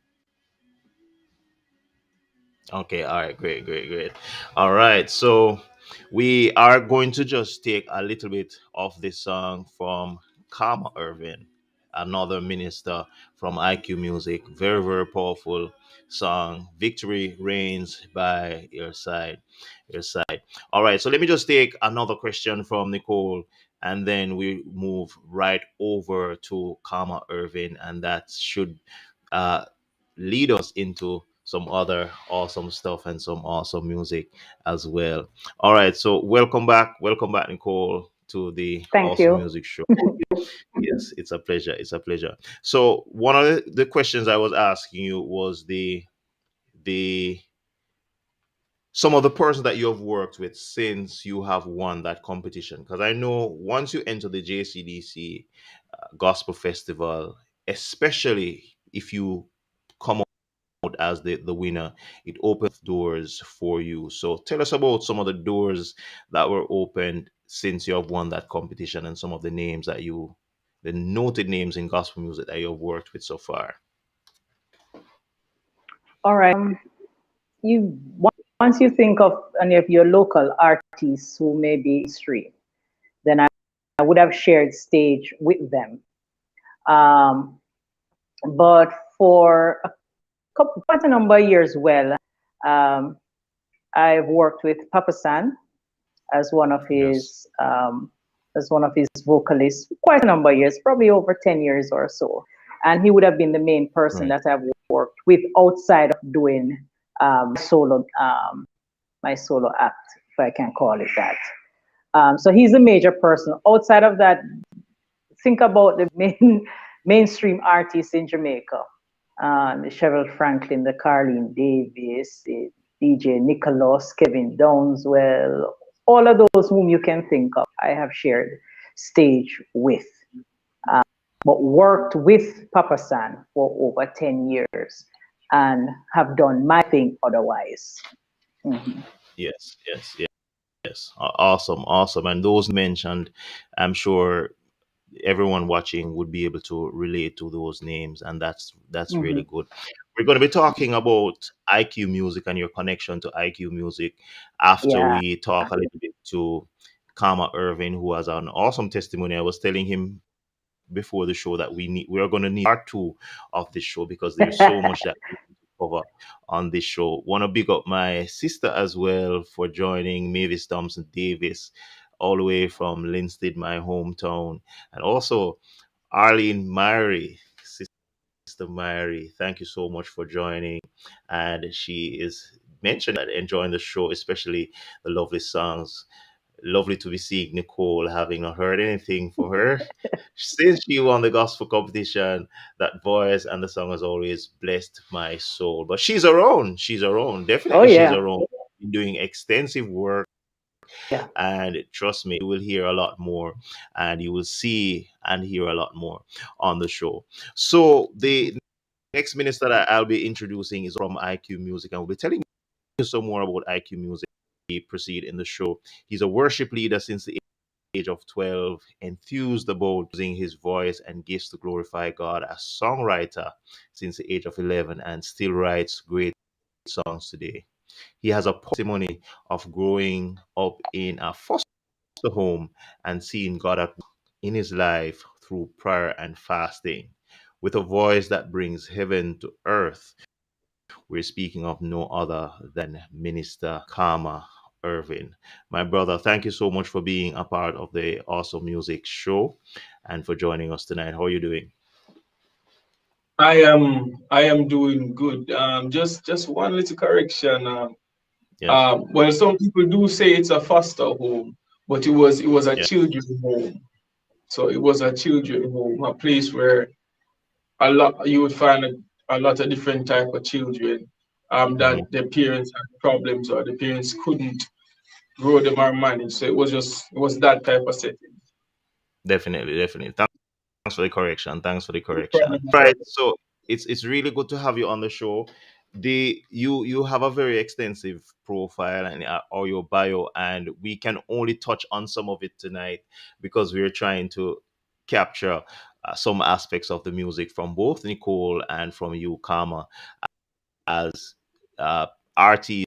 Speaker 1: Okay, all right, great, great, great. All right, so we are going to just take a little bit of this song from Khama Irving, another minister from IQ Music. Very, very powerful song. Victory reigns by your side. Your side. All right, so let me just take another question from Nicole, and then we move right over to Khama Irving, and that should uh, lead us into some other awesome stuff and some awesome music as well. All right, so welcome back, Nicole, to the
Speaker 3: Thank
Speaker 1: Awesome
Speaker 3: you.
Speaker 1: Music Show. Yes, it's a pleasure. It's a pleasure. So one of the questions I was asking you was the some of the persons that you have worked with since you have won that competition. Because I know once you enter the JCDC Gospel Festival, especially if you come out as the winner, it opens doors for you. So tell us about some of the doors that were opened since you have won that competition, and some of the names the noted names in gospel music that you have worked with so far.
Speaker 3: All right. You once you think of any of your local artists who may be stream, then I would have shared stage with them. Um, but for quite a number of years, well, um, I've worked with Papa San as one of
Speaker 1: Yes.
Speaker 3: his vocalists quite a number of years, probably over 10 years or so. And he would have been the main person
Speaker 1: Right.
Speaker 3: that I've worked with outside of doing my solo act, if I can call it that. So he's a major person. Outside of that, think about the mainstream artists in Jamaica. The Cheryl Franklin, the Carlene Davis, the DJ Nicholas, Kevin Downswell, all of those whom you can think of, I have shared stage with, but worked with Papa San for over 10 years and have done my thing otherwise. Mhm.
Speaker 1: Yes, yes, yes, yes. Awesome, awesome. And those mentioned, I'm sure everyone watching would be able to relate to those names, and that's
Speaker 3: Hmm.
Speaker 1: really good. We're going to be talking about IQ Music and your connection to IQ Music after
Speaker 3: Yeah.
Speaker 1: we talk a little bit to Khama Irving, who has an awesome testimony. I was telling him before the show that we are going to need part two of this show because there's so much that we need to cover on this show. Want to big up my sister as well for joining, Mavis Thompson Davis, all the way from Linstead, my hometown, and also Arlene Myrie, Sister Myrie. Thank you so much for joining, and she is mentioned that enjoying the show, especially the lovely songs. Lovely to be seeing Nicole. Having not heard anything for her since she won the gospel competition. That voice and the song has always blessed my soul. But she's her own. She's her own.
Speaker 3: Oh
Speaker 1: Definitely, she's
Speaker 3: yeah.
Speaker 1: her own. Doing extensive work,
Speaker 3: Yeah.
Speaker 1: and trust me, you will hear a lot more, and you will see and hear a lot more on the show. So the next minister that I'll be introducing is from IQ Music, and we'll be telling you some more about IQ Music. We proceed in the show. He's a worship leader since the age of 12, enthused about using his voice and gifts to glorify God, a songwriter since the age of 11, and still writes great songs today. He has a testimony of growing up in a foster home and seeing God at work in his life through prayer and fasting. With a voice that brings heaven to earth, we're speaking of no other than Minister Khama Irving. My brother, thank you so much for being a part of the Awesome Music Show and for joining us tonight. How are you doing?
Speaker 2: I am doing good. Just one little correction.
Speaker 1: Yes.
Speaker 2: Well, some people do say it's a foster home, but it was a
Speaker 1: Yeah.
Speaker 2: children's home. So it was a children's home, a place where a lot you would find a lot of different type of children.
Speaker 1: Hmm.
Speaker 2: That their parents had problems or the parents couldn't grow them or manage. So it was that type of setting.
Speaker 1: Definitely, definitely. Thanks for the correction. Thanks for the
Speaker 2: No
Speaker 1: correction.
Speaker 2: problem at
Speaker 1: Right.
Speaker 2: all.
Speaker 1: So it's really good to have you on the show. You have a very extensive profile and or your bio, and we can only touch on some of it tonight because we're trying to capture some aspects of the music from both Nicole and from you, Karma, as uh, RT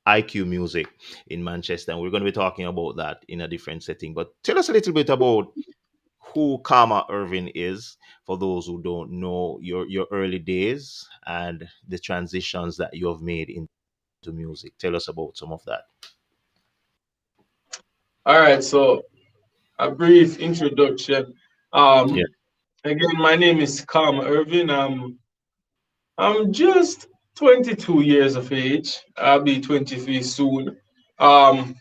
Speaker 1: IQ Music in Manchester, and we're going to be talking about that in a different setting. But tell us a little bit about who Karma Irving is for those who don't know your early days and the transitions that you have made into music. Tell us about some of that.
Speaker 2: All right, so a brief introduction.
Speaker 1: Yeah.
Speaker 2: Again, my name is Khama Irving. I'm just 22 years of age. I'll be 23 soon. Um,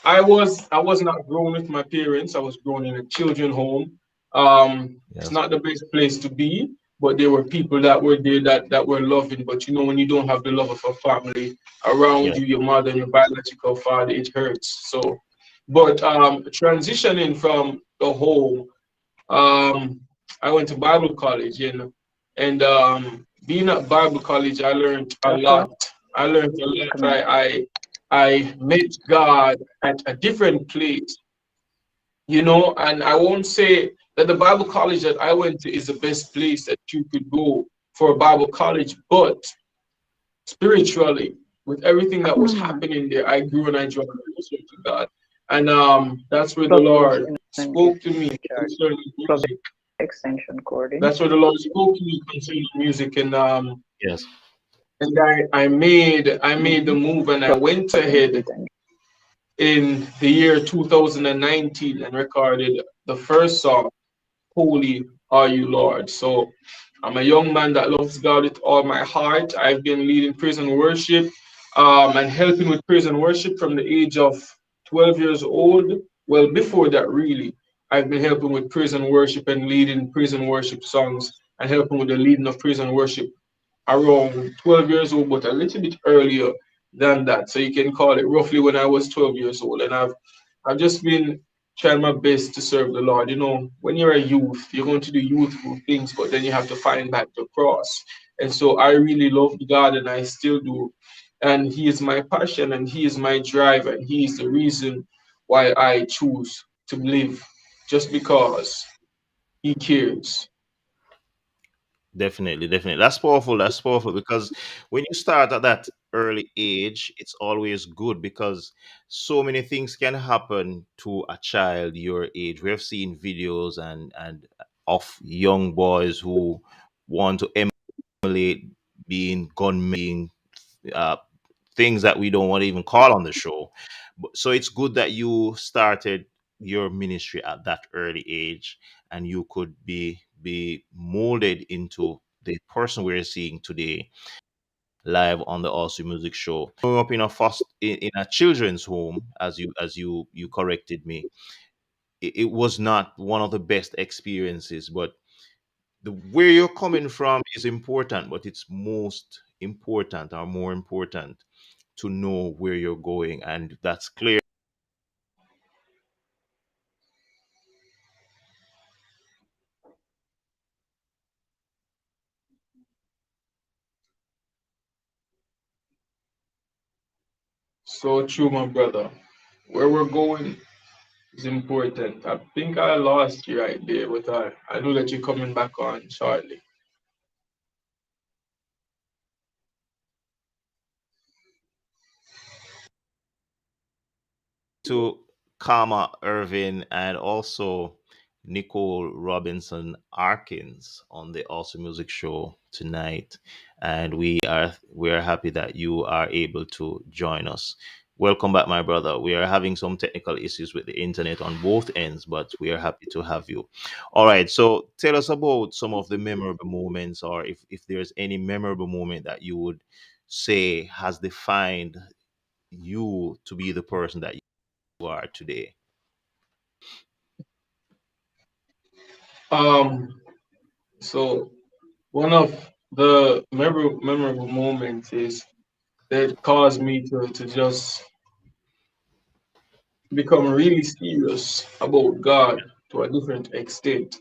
Speaker 2: I was not grown with my parents. I was grown in a children home. It's
Speaker 1: Yes.
Speaker 2: not the best place to be, but there were people that were there that were loving. But you know, when you don't have the love of a family around
Speaker 1: Yeah.
Speaker 2: you, your mother and your biological father, it hurts. So, but transitioning from the home, um, I went to Bible college, and being at Bible college, I learned a
Speaker 3: Okay.
Speaker 2: lot. I learned a lot.
Speaker 3: Come on.
Speaker 2: I met God at a different place, and I won't say that the Bible college that I went to is the best place that you could go for a Bible college, but spiritually, with everything that
Speaker 3: Come
Speaker 2: was
Speaker 3: on.
Speaker 2: happening there, I grew and I joined closer to God. And that's where the
Speaker 3: Providence
Speaker 2: Lord
Speaker 3: Independent
Speaker 2: spoke to me
Speaker 3: Church.
Speaker 2: concerning
Speaker 3: Providence
Speaker 2: music.
Speaker 3: Extension Cording.
Speaker 2: That's where the Lord spoke to me concerning music,
Speaker 1: Yes.
Speaker 2: and I made the
Speaker 3: Mm-hmm.
Speaker 2: move, and I went
Speaker 3: Providence
Speaker 2: ahead
Speaker 3: Detention.
Speaker 2: in the year 2019 and recorded the first song, Holy Are You, Lord. So I'm a young man that loves God with all my heart. I've been leading praise and worship, and helping with praise and worship from the age of 12 years old. Well, before that, really, I've been helping with praise and worship and leading praise and worship songs and helping with the leading of praise and worship around 12 years old, but a little bit earlier than that. So you can call it roughly when I was 12 years old. And I've just been trying my best to serve the Lord. When you're a youth, you're going to do youthful things, but then you have to find back the cross. And so I really love God, and I still do. And He is my passion, and He is my drive, and He is the reason why I choose to live, just because. He cares.
Speaker 1: Definitely, definitely. That's powerful. That's powerful because when you start at that early age, it's always good because so many things can happen to a child your age. We have seen videos and of young boys who want to emulate being gunmen, uh, things that we don't want to even call on the show. So it's good that you started your ministry at that early age, and you could be molded into the person we're seeing today live on the Also Music Show. Growing up in a in a children's home, as you corrected me, it was not one of the best experiences, but the where you're coming from is important, but it's most important or more important to know where you're going, and that's clear.
Speaker 2: So true, my brother. Where we're going is important. I think I lost you right there, but I know that you're coming back on shortly.
Speaker 1: To Khama, Irving, and also Nicole Robinson Arkins on the Also Music Show tonight, and we are happy that you are able to join us. Welcome back, my brother. We are having some technical issues with the internet on both ends, but we are happy to have you. All right, so tell us about some of the memorable moments, or if there's any memorable moment that you would say has defined you to be the person that you are today.
Speaker 2: Um, so one of the memorable moments is that caused me to just become really serious about God to a different extent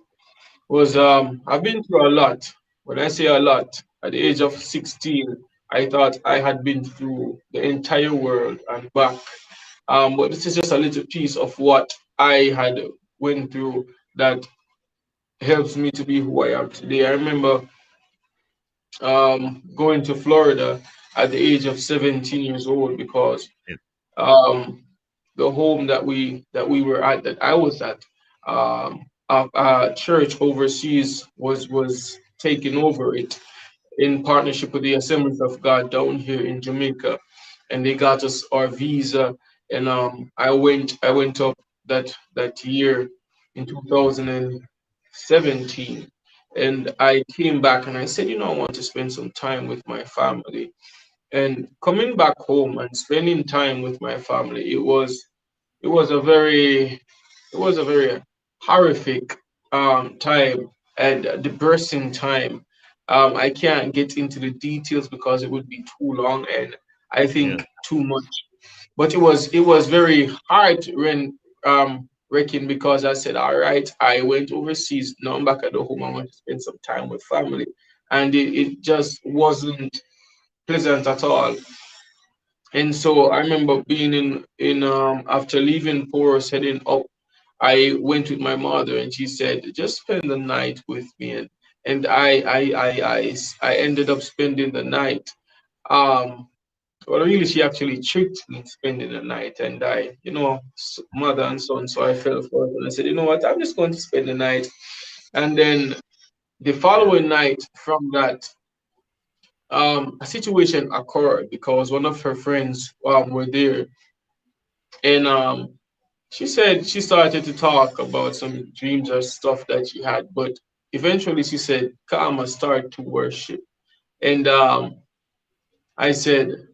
Speaker 2: was I've been through a lot. When I say a lot, at the age of 16, I thought I had been through the entire world and back. But this is just a little piece of what I had went through that helps me to be who I am today. I remember going to Florida at the age of 17 years old because
Speaker 1: Yeah.
Speaker 2: um, the home that we were at, that I was at, a church overseas was taking over it in partnership with the Assemblies of God down here in Jamaica, and they got us our visa, and I went up that year in 2017, and I came back and I said, I want to spend some time with my family, and coming back home and spending time with my family, it was a very it was a very horrific time and depressing time. I can't get into the details because it would be too long and I
Speaker 1: Yeah.
Speaker 2: think too much. But it was very hard when wrecking because I said, all right, I went overseas. Now I'm back at the home. I want to spend some time with family, and it just wasn't pleasant at all. And so I remember being in after leaving Poros heading up, I went with my mother and she said, just spend the night with me. And I ended up spending the night. Um, well, really, she actually tricked me spending the night. And mother and son, so I fell for it. And I said, you know what, I'm just going to spend the night. And then the
Speaker 1: Yeah.
Speaker 2: following night from that, a situation occurred because one of her friends were there. And she said she started to talk about some dreams or stuff that she had, but eventually she said, Khama, start to worship. And I said,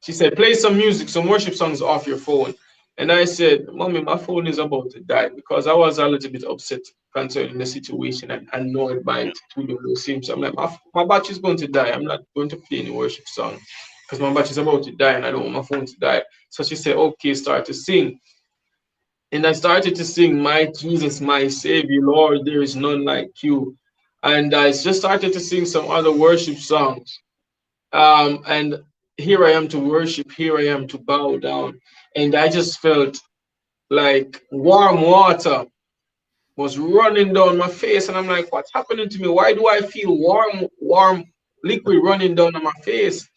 Speaker 2: she said, play some music, some worship songs off your phone. And I said, Mommy, my phone is about to die because I was a little bit upset concerning the situation and annoyed by
Speaker 1: Yeah.
Speaker 2: it to the low seems. I'm like, my battery's going to die. I'm not going to play any worship song because my battery's about to die and I don't want my phone to die. So she said, okay, start to sing. And I started to sing, My Jesus, my Savior, Lord, there is none like you. And I just started to sing some other worship songs. And here I am to worship, here I am to bow down. And I just felt like warm water was running down my face, and I'm like, what's happening to me? Why do I feel warm liquid running down on my face?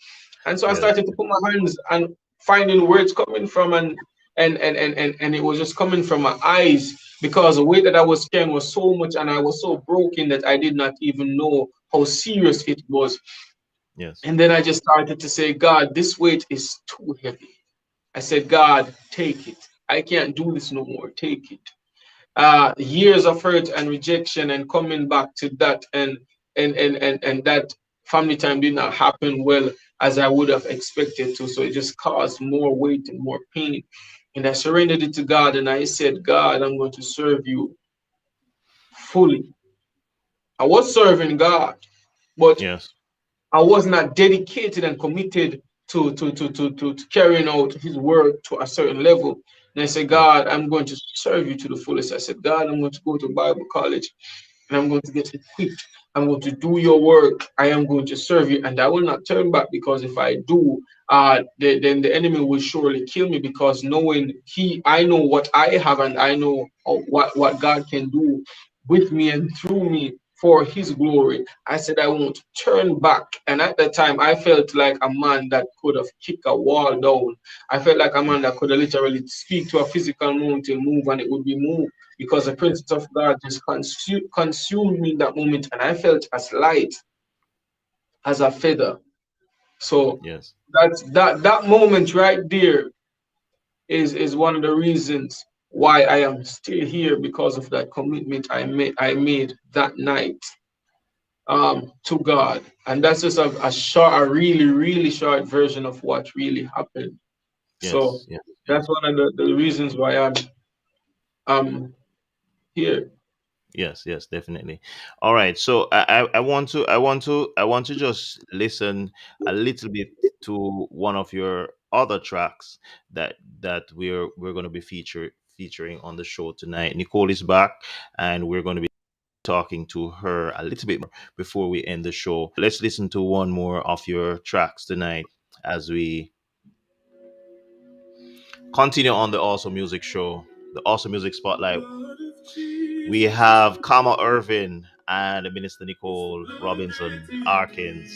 Speaker 2: And so I
Speaker 1: Yes.
Speaker 2: started to put my hands and finding where it's coming from, and it was just coming from my eyes because the way that I was scared was so much, and I was so broken that I did not even know how serious it was.
Speaker 1: Yes.
Speaker 2: And then I just started to say, God, this weight is too heavy. I said, God, take it. I can't do this no more. Take it. Years of hurt and rejection and coming back to that, and that family time did not happen well as I would have expected to. So it just caused more weight and more pain. And I surrendered it to God, and I said, God, I'm going to serve you fully. I was serving God, but
Speaker 1: Yes.
Speaker 2: I was not dedicated and committed to carrying out his work to a certain level. And I said,
Speaker 1: Yes.
Speaker 2: God, I'm going to serve you to the fullest. I said, God, I'm going to go to Bible college and I'm going to get equipped. I'm going to do your work. I am going to serve you, and I will not turn back, because if I do, then the enemy will surely kill me, because knowing I know what I have, and I know what God can do with me and through me for his glory. I said I won't turn back. And at that time, I felt like a man that could have kicked a wall down. I felt like a man that could have literally speak to a physical mountain, move, and it would be moved, because the presence of God just consumed me in that moment, and I felt as light as a feather. So
Speaker 1: Yes.
Speaker 2: that moment right there is one of the reasons why I am still here, because of that commitment I made that night to God. And that's just a really, really short version of what really happened. So
Speaker 1: Yes. Yes.
Speaker 2: that's
Speaker 1: Yes.
Speaker 2: one of the reasons why I'm here.
Speaker 1: Yes, yes, definitely. All right. So I want to just listen a little bit to one of your other tracks that we're going to be featuring on the show tonight. Nicole is back, and we're going to be talking to her a little bit more before we end the show. Let's listen to one more of your tracks tonight as we continue on the Awesome Music Show, the Awesome Music Spotlight. We have Khama Irving and Minister Nicole Robinson Arkins.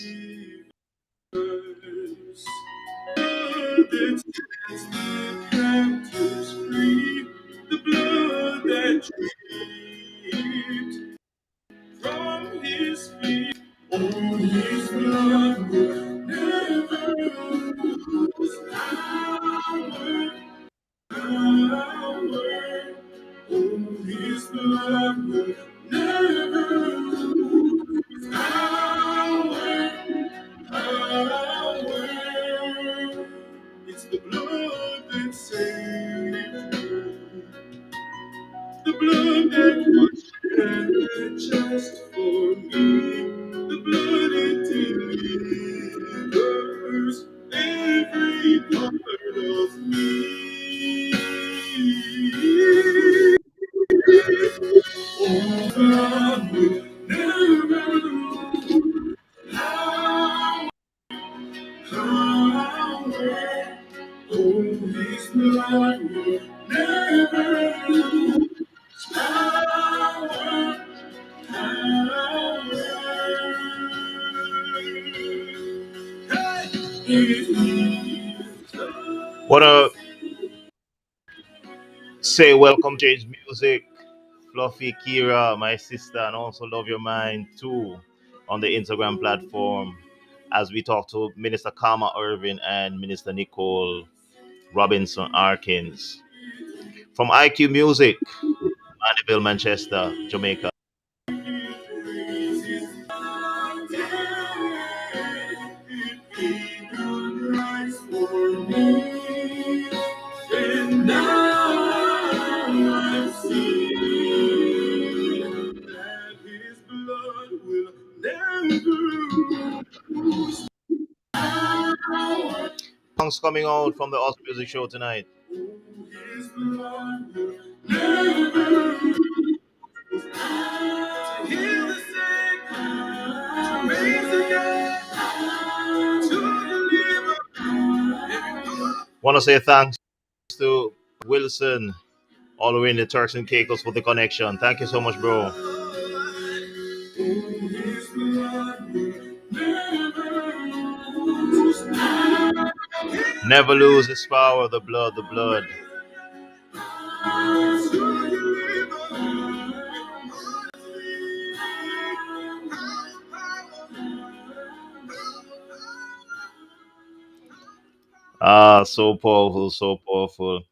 Speaker 1: The blood that dripped from his feet, oh, his blood will never lose power, power. Oh, his blood will never lose power, power. It's the blood that saved, the blood that was shed just for me. The blood it delivers every part of me. Oh, God will never lose power, power. Oh, His blood will never lose power, power. What up? Say welcome, Change Music, Fluffy Kira, my sister, and also Love Your Mind too on the Instagram platform as we talk to Minister Khama Irving and Minister Nicole Robinson Arkins from IQ Music, Mandeville, Manchester, Jamaica. And now I see that his blood will never. Songs coming out from the Awesome Music Show tonight. His blood will never to heal the sick, to raise the dead, to deliver. Want to say thanks to Wilson all the way in the Turks and Caicos for the connection. Thank you so much, bro. Never lose its power, the blood, the blood. Ah, so powerful, so powerful.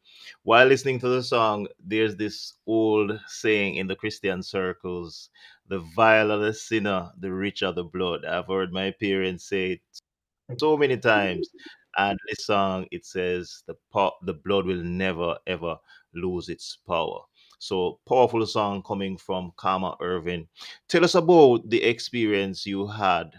Speaker 1: While listening to the song, there's this old saying in the Christian circles: the viler the sinner, the richer the blood. I've heard my parents say it so many times. And this song, it says the blood will never ever lose its power. So powerful song coming from Khama Irving. Tell us about the experience you had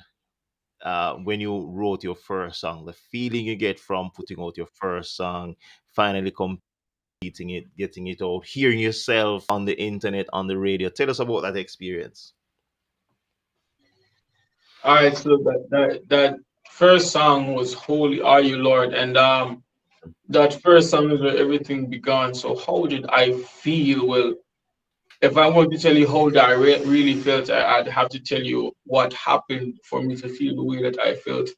Speaker 1: when you wrote your first song, the feeling you get from putting out your first song, finally completing it, getting it out, hearing yourself on the internet, on the radio. Tell us about that experience.
Speaker 2: All right, so that first song was "Holy Are You, Lord," and that first song is where everything began. So how did I feel? Well, if I want to tell you how I really felt, I'd have to tell you what happened for me to feel the way that I felt.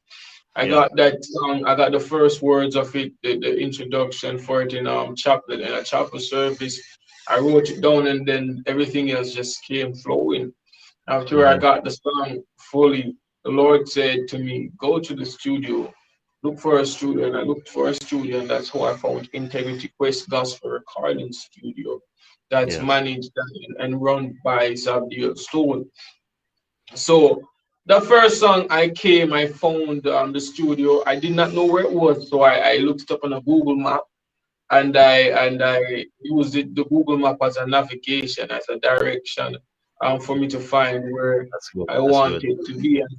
Speaker 2: I
Speaker 1: Yeah.
Speaker 2: got that song. I got the first words of it, the introduction for it in chapel in a chapel service. I wrote it down, and then everything else just came flowing. After I
Speaker 1: Hmm.
Speaker 2: got the song fully, the Lord said to me, "Go to the studio, look for a studio." And I looked for a studio, and that's how I found Integrity Quest Gospel Recording Studio, that's
Speaker 1: Yes.
Speaker 2: managed and run by Zabdiel Stone. So the first song I found the studio. I did not know where it was, so I looked it up on a Google map, and I used the Google map as a navigation, as a direction, for me to find where
Speaker 1: That's good.
Speaker 2: I
Speaker 1: That's good.
Speaker 2: wanted to be. And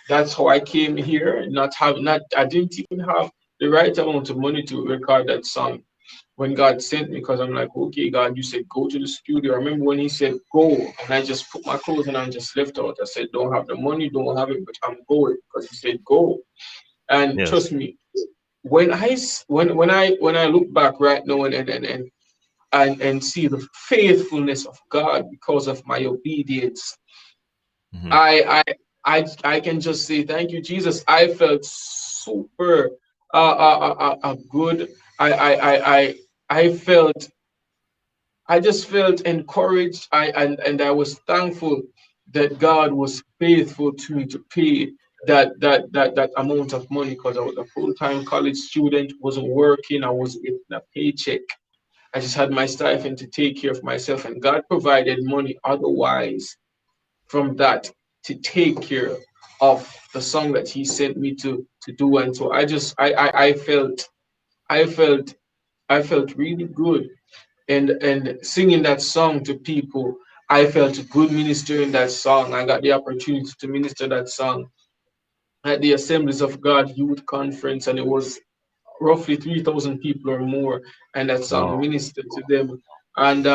Speaker 2: that's how I came here. Not I didn't even have the right amount of money to record that song when God sent me, because I'm like, okay, God, you said go to the studio. I remember when He said go, and I just put my clothes on and just left out. I said, don't have the money, don't have it, but I'm going because He said go. And
Speaker 1: Yes.
Speaker 2: trust me, when I look back right now and see the faithfulness of God because of my obedience,
Speaker 1: Hmm.
Speaker 2: I I can just say thank you, Jesus. I felt super good. I I I I I felt I just felt encouraged. And I was thankful that God was faithful to me to pay that amount of money, because I was a full-time college student, wasn't working, I wasn't getting a paycheck. I just had my stipend to take care of myself, and God provided money otherwise from that to take care of the song that He sent me to do. And so I felt I felt really good, and singing that song to people. I felt good ministering that song. I got the opportunity to minister that song at the Assemblies of God Youth Conference, and it was roughly 3,000 people or more, and that song
Speaker 1: Wow.
Speaker 2: ministered to them. And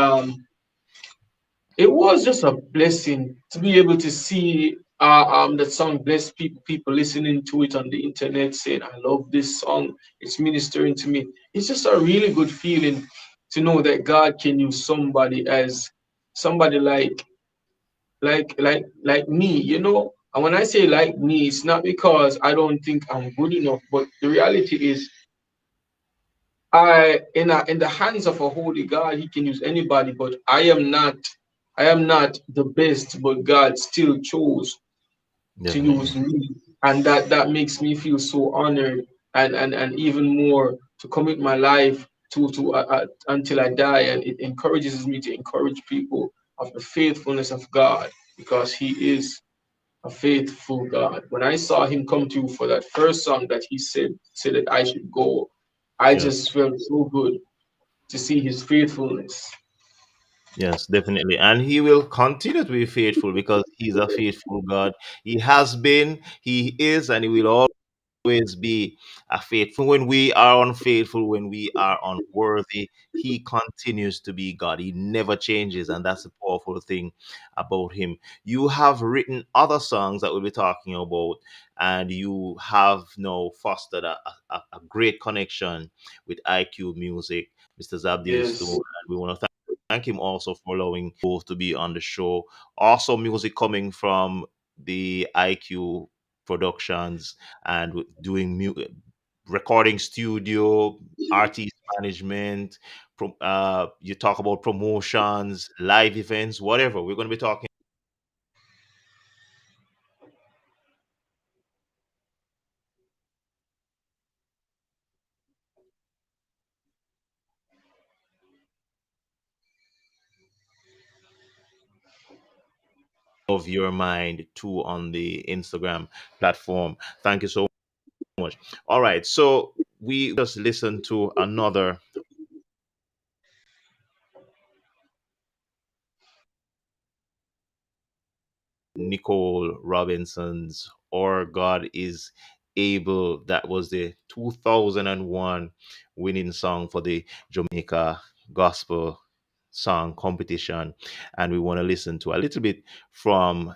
Speaker 2: it was just a blessing to be able to see that song bless people listening to it on the internet, saying, "I love this song. It's ministering to me." It's just a really good feeling to know that God can use somebody as somebody like me, you know. And when I say like me, it's not because I don't think I'm good enough, but the reality is, in the hands of a holy God, He can use anybody. But I am not the best, but God still chose to
Speaker 1: Definitely.
Speaker 2: use me, and that makes me feel so honored, and even more to commit my life to until I die. And it encourages me to encourage people of the faithfulness of God, because He is a faithful God. When I saw Him come through for that first song that He said that I should go, I
Speaker 1: Yes.
Speaker 2: just felt so good to see His faithfulness.
Speaker 1: Yes, definitely. And he will continue to be faithful because he's a faithful God. He has been, he is, and he will always be a faithful. When we are unfaithful, when we are unworthy, he continues to be God. He never changes, and that's the powerful thing about him. You have written other songs that we'll be talking about, and you have now fostered a great connection with IQ Music. Mr. Zabdiel Stone.
Speaker 2: Yes.
Speaker 1: And we want to thank him also for allowing both to be on the show. Also, music coming from the IQ Productions and doing recording studio, artist management. You talk about promotions, live events, whatever. We're going to be talking of your mind too on the Instagram platform. Thank you so much. All right, so we just listened to another Nicole Robinson's "Or God Is Able." That was the 2001 winning song for the Jamaica Gospel Song Competition, and we want to listen to a little bit from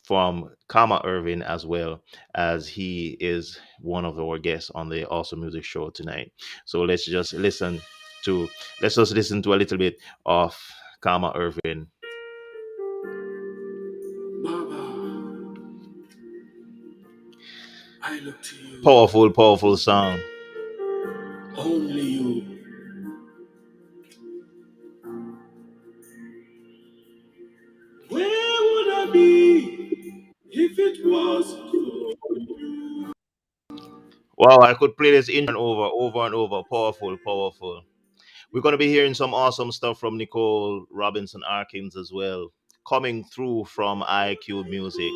Speaker 1: Khama Irving as well, as he is one of our guests on the Awesome Music Show tonight. So to let's just listen to a little bit of Khama Irving. Baba, I look to you. Powerful, powerful song. Only you. Where would I be if it was for you? Wow, I could play this over and over. Powerful, powerful. We're going to be hearing some awesome stuff from Nicole Robinson Arkins as well, coming through from IQ Music.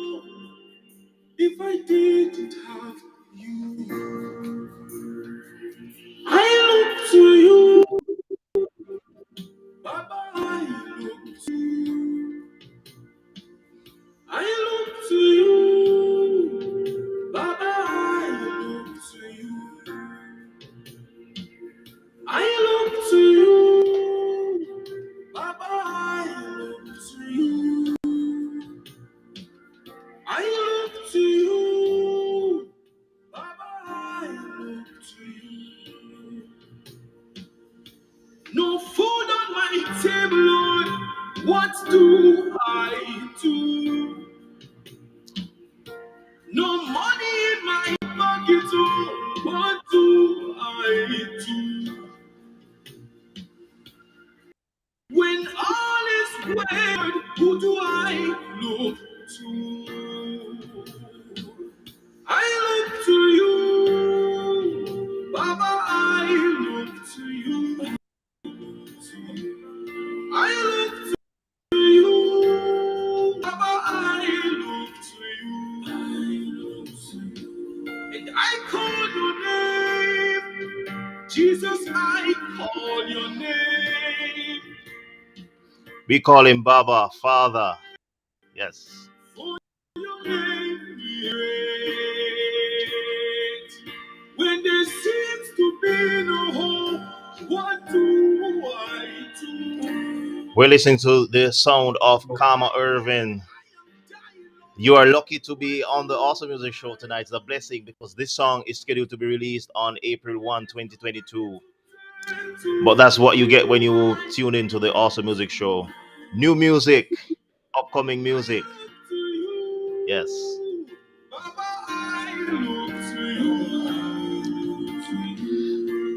Speaker 1: If I didn't have you, I look to you. Baba, I look to you. I look to you. Baba, I look to you. I look to you. Baba, I look to you. I look to you. Baba, I look to you. No food on my table, Lord. What do I do? No money in my pocket, oh. What do I do? When all is well, who do I look to? I look to you, Baba. I look to you. I look to you, Baba. I look to you. I look to you. And I call your name, Jesus. I call your name. We call him Baba, Father. Yes. For your name be great. When there seems to be no hope, what do I do? We're listening to the sound of Khama Irving. You are lucky to be on the Awesome Music Show tonight. It's a blessing because this song is scheduled to be released on April 1, 2022. But that's what you get when you tune into the Awesome Music Show. New music, upcoming music. Yes.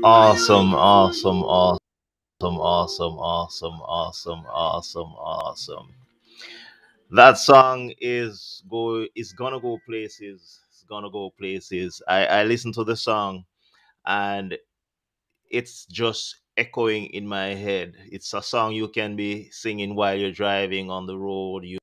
Speaker 1: Awesome, awesome, awesome, awesome, awesome, awesome, awesome, awesome. That song is gonna go places. It's gonna go places. I listened to the song and it's just echoing in my head. It's a song you can be singing while you're driving on the road. You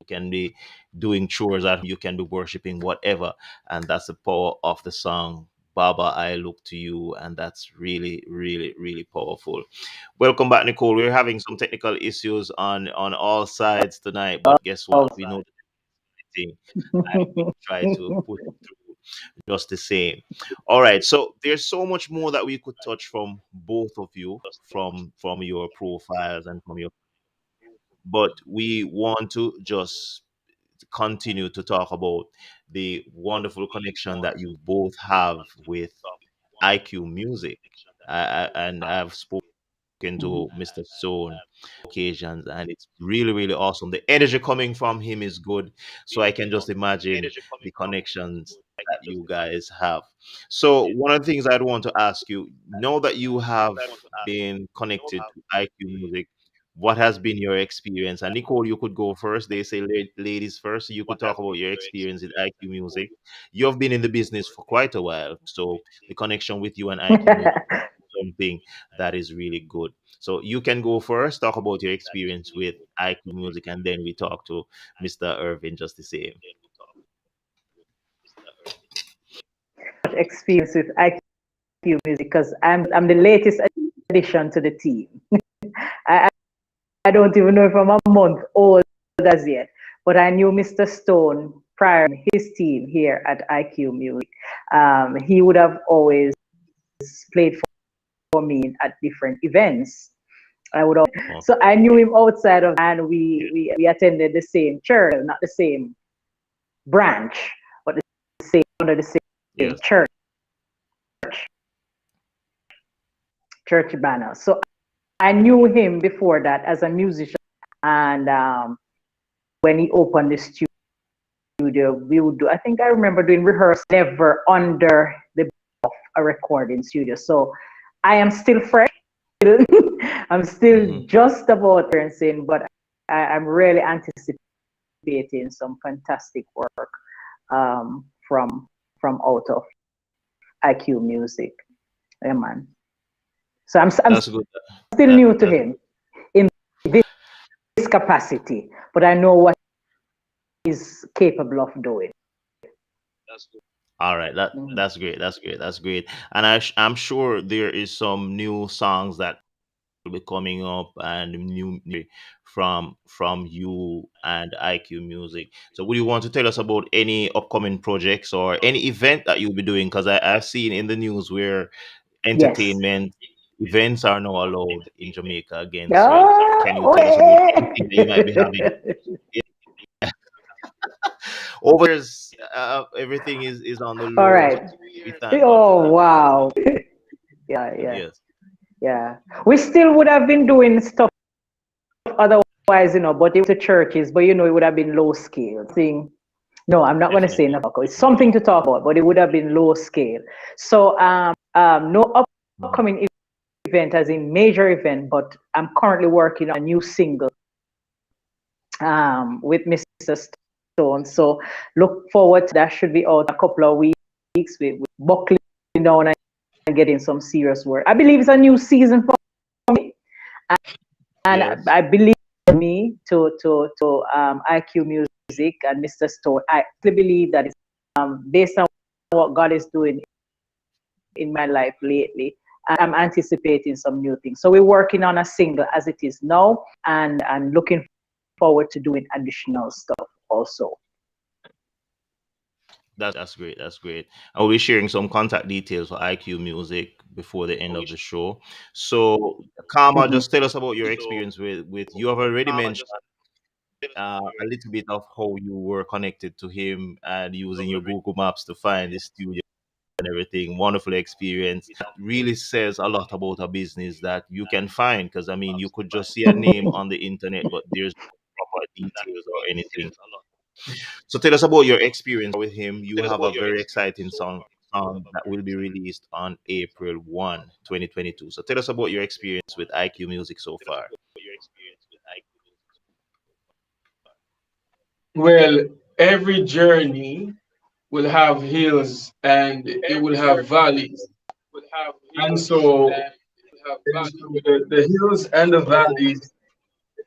Speaker 1: can be doing chores at home. You can be worshiping, whatever. And that's the power of the song. Baba, I look to you, and that's really, really, really powerful. Welcome back, Nicole. We're having some technical issues on all sides tonight, but guess what? We know the thing. I try to put it through just the same. All right, so there's so much more that we could touch from both of you, from your profiles and from your, but we want to just continue to talk about the wonderful connection that you both have with IQ Music and I've spoken to Mr. Stone occasions, and it's really, really awesome. The energy coming from him is good. So I can just imagine the connections that you guys have. So one of the things I'd want to ask you, now that you have been connected to IQ Music, what has been your experience? And Nicole, you could go first. They say ladies first. So you could talk about your experience with IQ Music. You have been in the business for quite a while, so the connection with you and IQ Music is something that is really good. So you can go first, talk about your experience with IQ Music, and then we talk to Mr. Irving just the same.
Speaker 3: Experience with IQ Music because I'm the latest addition to the team. I, I don't even know if I'm a month old as yet, but I knew Mr. Stone prior to his team here at IQ Music. He would have always played for me at different events. I would always,
Speaker 1: Oh,
Speaker 3: so I knew him outside of, and we attended the same church, not the same branch, but the same under the same
Speaker 1: yes.
Speaker 3: church banner. So I knew him before that as a musician, and when he opened the studio, we would do. I think I remember doing rehearsal, never under the of a recording studio. So I am still fresh. I'm still
Speaker 1: Hmm.
Speaker 3: just about experiencing, but I'm really anticipating some fantastic work from out of IQ Music. Yeah, man. So I'm
Speaker 1: That's good.
Speaker 3: still
Speaker 1: That,
Speaker 3: new to
Speaker 1: that
Speaker 3: him in this capacity, but I know what he's capable of doing.
Speaker 1: all right.
Speaker 3: Mhm.
Speaker 1: That's great. That's great. That's great. And I'm sure there is some new songs that will be coming up and new from you and IQ Music. So would you want to tell us about any upcoming projects or any event that you'll be doing? Because I've seen in the news where
Speaker 3: Yes.
Speaker 1: entertainment events are now allowed in Jamaica again. So
Speaker 3: Ah,
Speaker 1: can you tell us about anything that you might be having?
Speaker 3: okay.
Speaker 1: Over there's everything is on the
Speaker 3: All
Speaker 1: low.
Speaker 3: right.
Speaker 1: We thank God for
Speaker 3: Oh,
Speaker 1: that.
Speaker 3: wow. Yeah, yeah,
Speaker 1: Yes.
Speaker 3: yeah. We still would have been doing stuff otherwise, but it was to churches, but it would have been low scale. Thing. No, I'm not going to say
Speaker 1: Definitely.
Speaker 3: enough. It's something to talk about, but it would have been low scale. So, no
Speaker 1: Mhm.
Speaker 3: upcoming event as in major event, but I'm currently working on a new single with Mr. Stone. So look forward to that. Should be out a couple of weeks with buckling down and getting some serious work. I believe it's a new season for me, and
Speaker 1: Yes.
Speaker 3: I believe me to IQ Music and Mr. Stone. I actually believe that it's based on what God is doing in my life lately. I'm anticipating some new things. So we're working on a single as it is now, and looking forward to doing additional stuff also.
Speaker 1: That's great. That's great. I'll be sharing some contact details for IQ Music before the end of the show. So, Karma,
Speaker 3: Mhm.
Speaker 1: just tell us about your experience with. You have already mentioned a little bit of how you were connected to him and using your Google Maps to find the studio and everything. Wonderful experience. That really says a lot about a business that you can find because I mean, you could just see a name on the internet, but there's no proper details or anything. So tell us about your experience with him. You have a very exciting song that will be released on April 1, 2022. So tell us about your experience with IQ Music so far.
Speaker 2: Well, every journey will have hills and it will have valleys. And so it's the hills and the valleys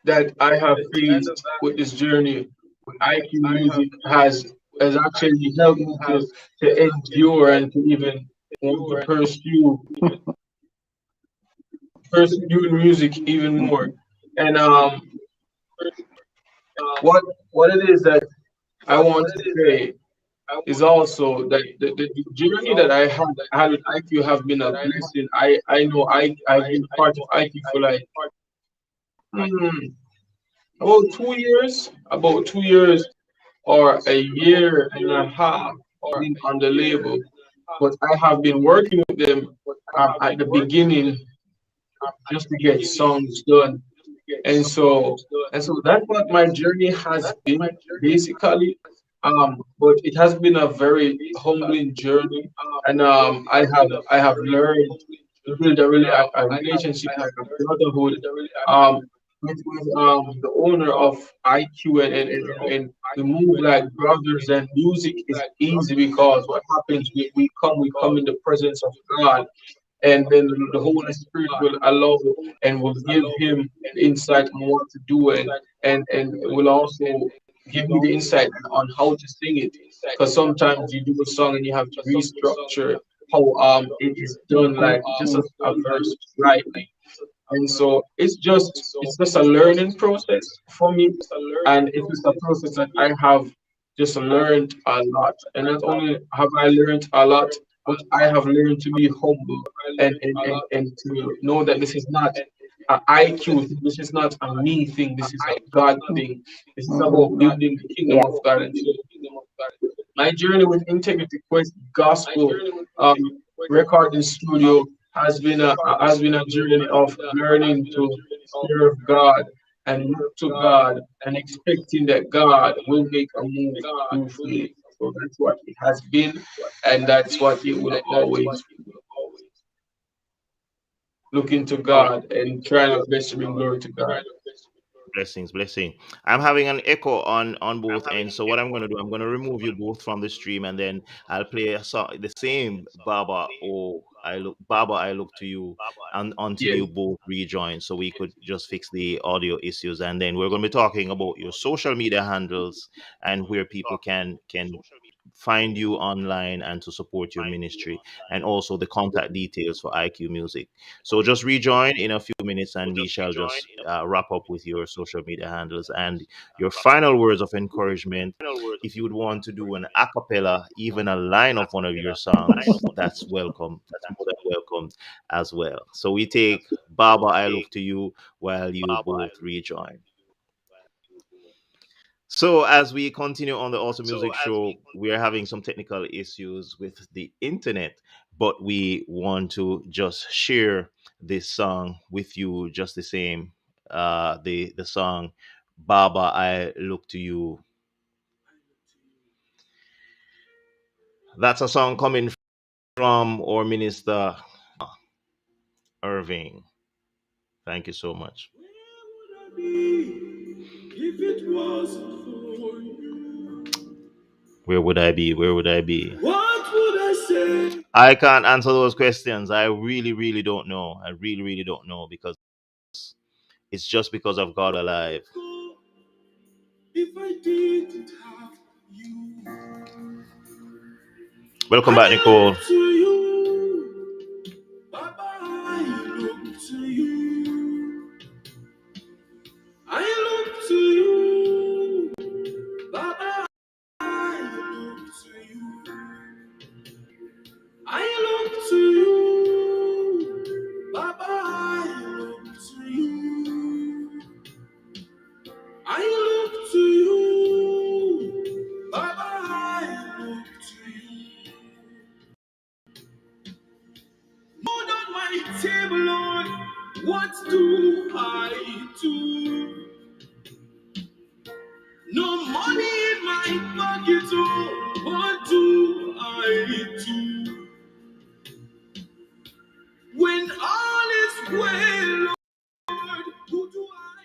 Speaker 2: that I have faced with this journey, IQ Music has actually helped me to endure and to even want to pursue music even more. And what it is that I want to say is also that the journey that I had with IQ have been a blessing. I know I've been part of IQ for like hmm, about 2 years or a year and a half being on the label. but I have been working with them at the beginning just to get songs done. And so that's what my journey has been basically. But it has been a very humbling journey, and I have learned to build a relationship like a brotherhood um with the owner of IQ, and we move like brothers, and music is easy because what happens, we come in the presence of God, and then the Holy Spirit will allow and will give him the insight on what to do, and will also give me the insight on how to sing it. Because sometimes you do a song and you have to restructure how it is done, like just a verse rightly. And so it's just a learning process for me, and it's just a process that I have just learned a lot. And not only have I learned a lot, but I have learned to be humble, and to know that this is not an IQ thing, this is not a me thing, this is a God thing. This is about
Speaker 3: Mhm.
Speaker 2: building the
Speaker 3: Yeah.
Speaker 2: kingdom of God. And so my journey with Integrity Quest Gospel um, recording studio has been a journey of learning to serve God and look to God and expecting that God will make a move through faith. So that's what it has been, and that's what it will always be. Looking to God and trying our best to bring glory to God.
Speaker 1: Blessings, blessing. I'm having an echo on both ends. So what I'm going to do, I'm going to remove you both from the stream, and then I'll play a song, the same Baba, I look to you, and until
Speaker 2: Yeah.
Speaker 1: you both rejoin, so we could just fix the audio issues, and then we're going to be talking about your social media handles and where people can find you online and to support your ministry, and also the contact details for IQ Music. So just rejoin in a few minutes, and we shall just wrap up with your social media handles and your final words of encouragement. If you would want to do an a cappella, even a line of one of your songs, that's welcome. That's more than welcome as well. So we take Baba, I look to you while you both rejoin. So as we continue on the Awesome Music Show, we are having some technical issues with the internet, but we want to just share this song with you just the same. The song Baba, I Look to You. That's a song coming from our minister Irving. Thank you so much. Where would I be if it wasn't for you? Where would I be? Where would I be? What would I say? I can't answer those questions. I really, really don't know. I really, really don't know, because it's just because of God alive. If I didn't have you. Welcome back, Nicole. Look to you. Baba, I look to you. I look to you. Baba, I look to you. I look to you, Baba. I look to you. I look to you, Baba. I look to you. Food on my table, Lord. What do I do? No money in my pocket, oh. What do I do when all is well? Who do I?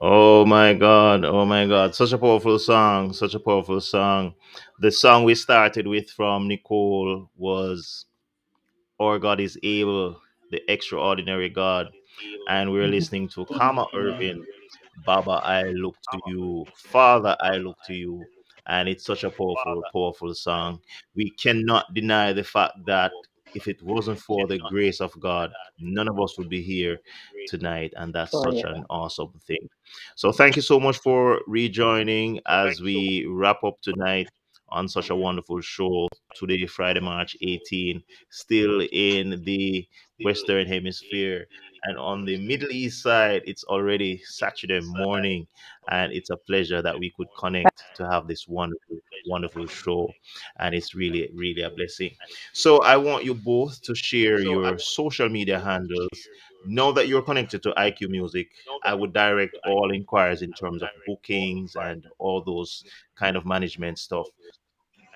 Speaker 1: Oh my God. Oh my God. Such a powerful song. Such a powerful song. The song we started with from Nicole was Our God is Able, the Extraordinary God. And we're listening to Khama Irving, Baba, I look to you. Father, I look to you. And it's such a powerful, powerful song. We cannot deny the fact that if it wasn't for the grace of God, none of us would be here tonight. And that's
Speaker 3: Oh
Speaker 1: such
Speaker 3: yeah.
Speaker 1: an awesome thing. So thank you so much for rejoining as we wrap up tonight on such a wonderful show today, Friday, March 18, still in the Western Hemisphere. And on the Middle East side, it's already Saturday morning. And it's a pleasure that we could connect to have this wonderful, wonderful show. And it's really, really a blessing. So I want you both to share your social media handles. Now that you're connected to IQ Music, I would direct all inquiries in terms of bookings and all those kind of management stuff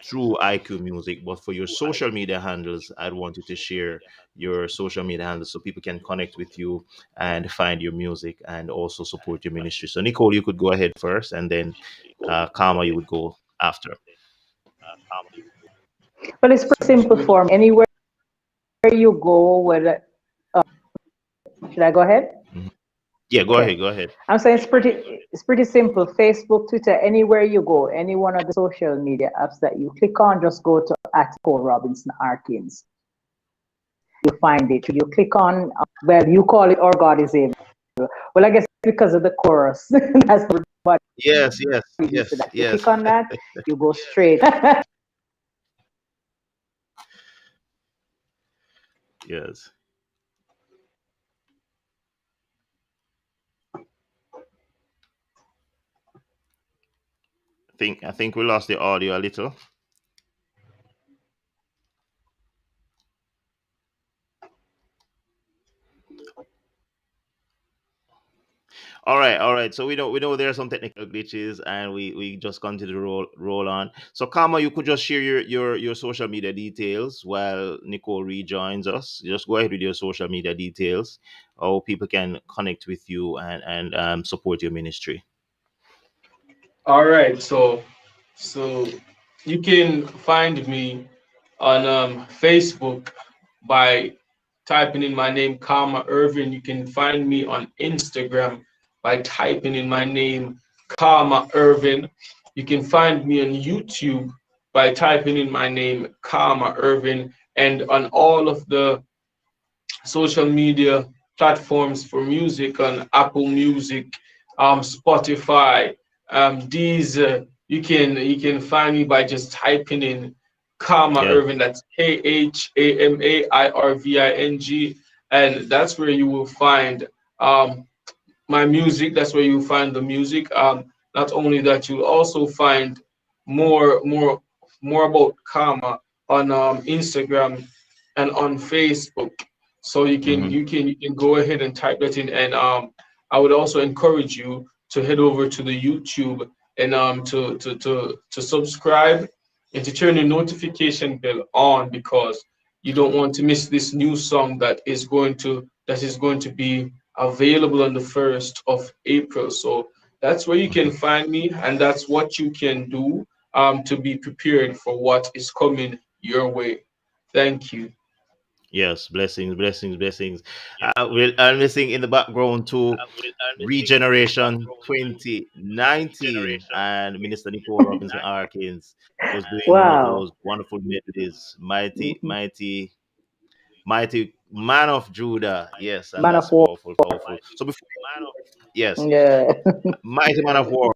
Speaker 1: through IQ Music. But for your social media handles, I'd want you to share your social media handles so people can connect with you and find your music and also support your ministry. So, Nicole, you could go ahead first, and then Khama, you would go after.
Speaker 3: Well, it's pretty
Speaker 2: Sounds
Speaker 3: simple
Speaker 2: good.
Speaker 3: for me. Anywhere you go, whether should I go ahead?
Speaker 1: Mhm. Yeah, go
Speaker 3: Okay.
Speaker 1: ahead. Go ahead.
Speaker 3: I'm saying it's pretty simple. Facebook, Twitter, anywhere you go, any one of the social media apps that you click on, just go to at Nicole Robinson Arkins. You find it. You click on, well, you call it Our God is Able. Well, I guess because of the chorus, that's what
Speaker 1: Yes, yes,
Speaker 3: used to
Speaker 1: yes,
Speaker 3: that. You
Speaker 1: yes,
Speaker 3: click on that, you go straight.
Speaker 1: yes. I think we lost the audio a little. All right, all right. So we know there are some technical glitches, and we just continue to roll on. So, Karma, you could just share your social media details while Nicole rejoins us. Just go ahead with your social media details, how people can connect with you and support your ministry.
Speaker 2: All right, so you can find me on Facebook by typing in my name, Khama Irving. You can find me on Instagram by typing in my name, Khama Irving. You can find me on YouTube by typing in my name, Khama Irving, and on all of the social media platforms for music on Apple Music, Spotify, Deezer. You can find me by just typing in Khama
Speaker 1: Yeah,
Speaker 2: Irving. That's KHAMAIRVING, and that's where you will find my music. That's where you'll find the music. Not only that, you'll also find more more more about Karma on Instagram and on Facebook. So you can
Speaker 1: hmm,
Speaker 2: you can go ahead and type that in, and I would also encourage you to head over to the YouTube and to subscribe and to turn your notification bell on, because you don't want to miss this new song that is going to be available on the 1st of April. So that's where you can
Speaker 1: hmm.
Speaker 2: find me, and that's what you can do to be prepared for what is coming your way. Thank you.
Speaker 1: Yes, blessings, blessings, blessings. I'm missing in the background to Regeneration 2019 and Minister Nicole Robinson Arkins was doing one of
Speaker 3: Wow.
Speaker 1: those wonderful melodies. Mighty, mighty, mighty man of Judah. Yes, and
Speaker 3: Man
Speaker 1: that's
Speaker 3: of war.
Speaker 1: powerful, powerful. So before, yes,
Speaker 3: Yeah.
Speaker 1: mighty man of war.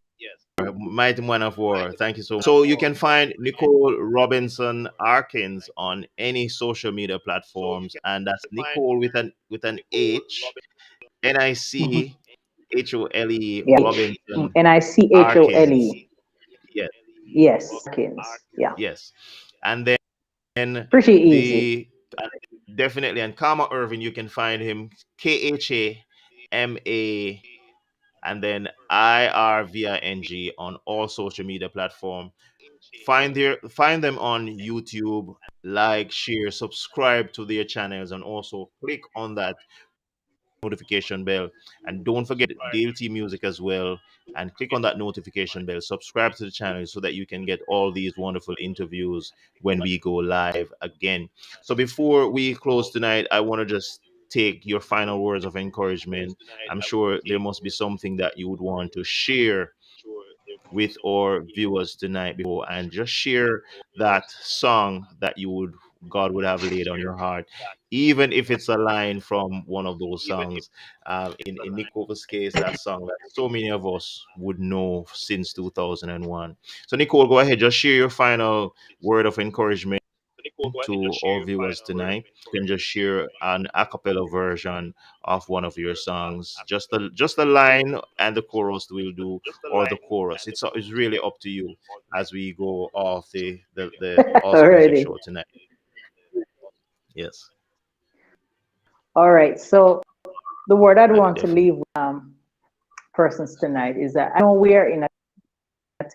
Speaker 1: Mighty man of war. Thank you so much. So you can find Nicole Robinson Arkins on any social media platforms, and that's Nicole with an H, NICHOLE
Speaker 3: Yeah.
Speaker 1: Robinson Arkins.
Speaker 3: Nichole.
Speaker 1: Yes,
Speaker 3: Yes. Arkins. Yeah.
Speaker 1: yes. And then
Speaker 3: Pretty easy.
Speaker 1: the definitely, and Karma Irving, you can find him KHAMA and then IRVING on all social media platform. Find them on YouTube, like, share, subscribe to their channels, and also click on that notification bell. And don't forget Dayle Music as well. And click on that notification bell. Subscribe to the channel so that you can get all these wonderful interviews when we go live again. So before we close tonight, I want to just take your final words of encouragement. I'm sure there must be something that you would want to share with our viewers tonight before, and just share that song that God would have laid on your heart, even if it's a line from one of those songs. In Nicole's case, that song that so many of us would know since 2001. So Nicole, go ahead, just share your final word of encouragement. to our viewers tonight. You can just share an a cappella version of one of your songs. Just a line and the chorus will do, or the chorus. It's really up to you as we go off the awesome music
Speaker 3: Already.
Speaker 1: show tonight. Yes,
Speaker 3: All right. So the word I'd want to
Speaker 1: definitely.
Speaker 3: leave persons tonight is that I know we are in a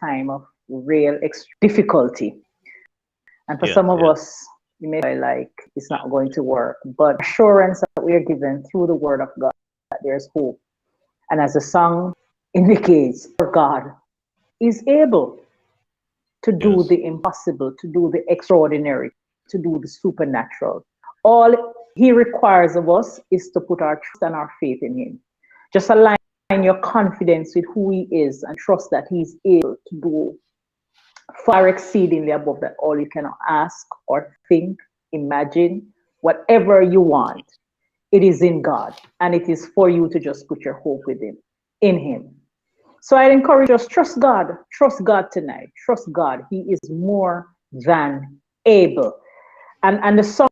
Speaker 3: time of real difficulty. And for
Speaker 1: Yeah,
Speaker 3: some of
Speaker 1: yeah,
Speaker 3: us, you may feel like it's not going to work, but assurance that we are given through the word of God that there's hope. And as the song indicates, our God is able to do
Speaker 1: yes,
Speaker 3: the impossible, to do the extraordinary, to do the supernatural. All he requires of us is to put our trust and our faith in him. Just align your confidence with who he is and trust that he's able to do far exceedingly above that all you cannot ask or think, imagine, whatever you want. It is in God, and it is for you to just put your hope with him, in him. So I encourage us, trust God tonight, trust God. He is more than able. And the song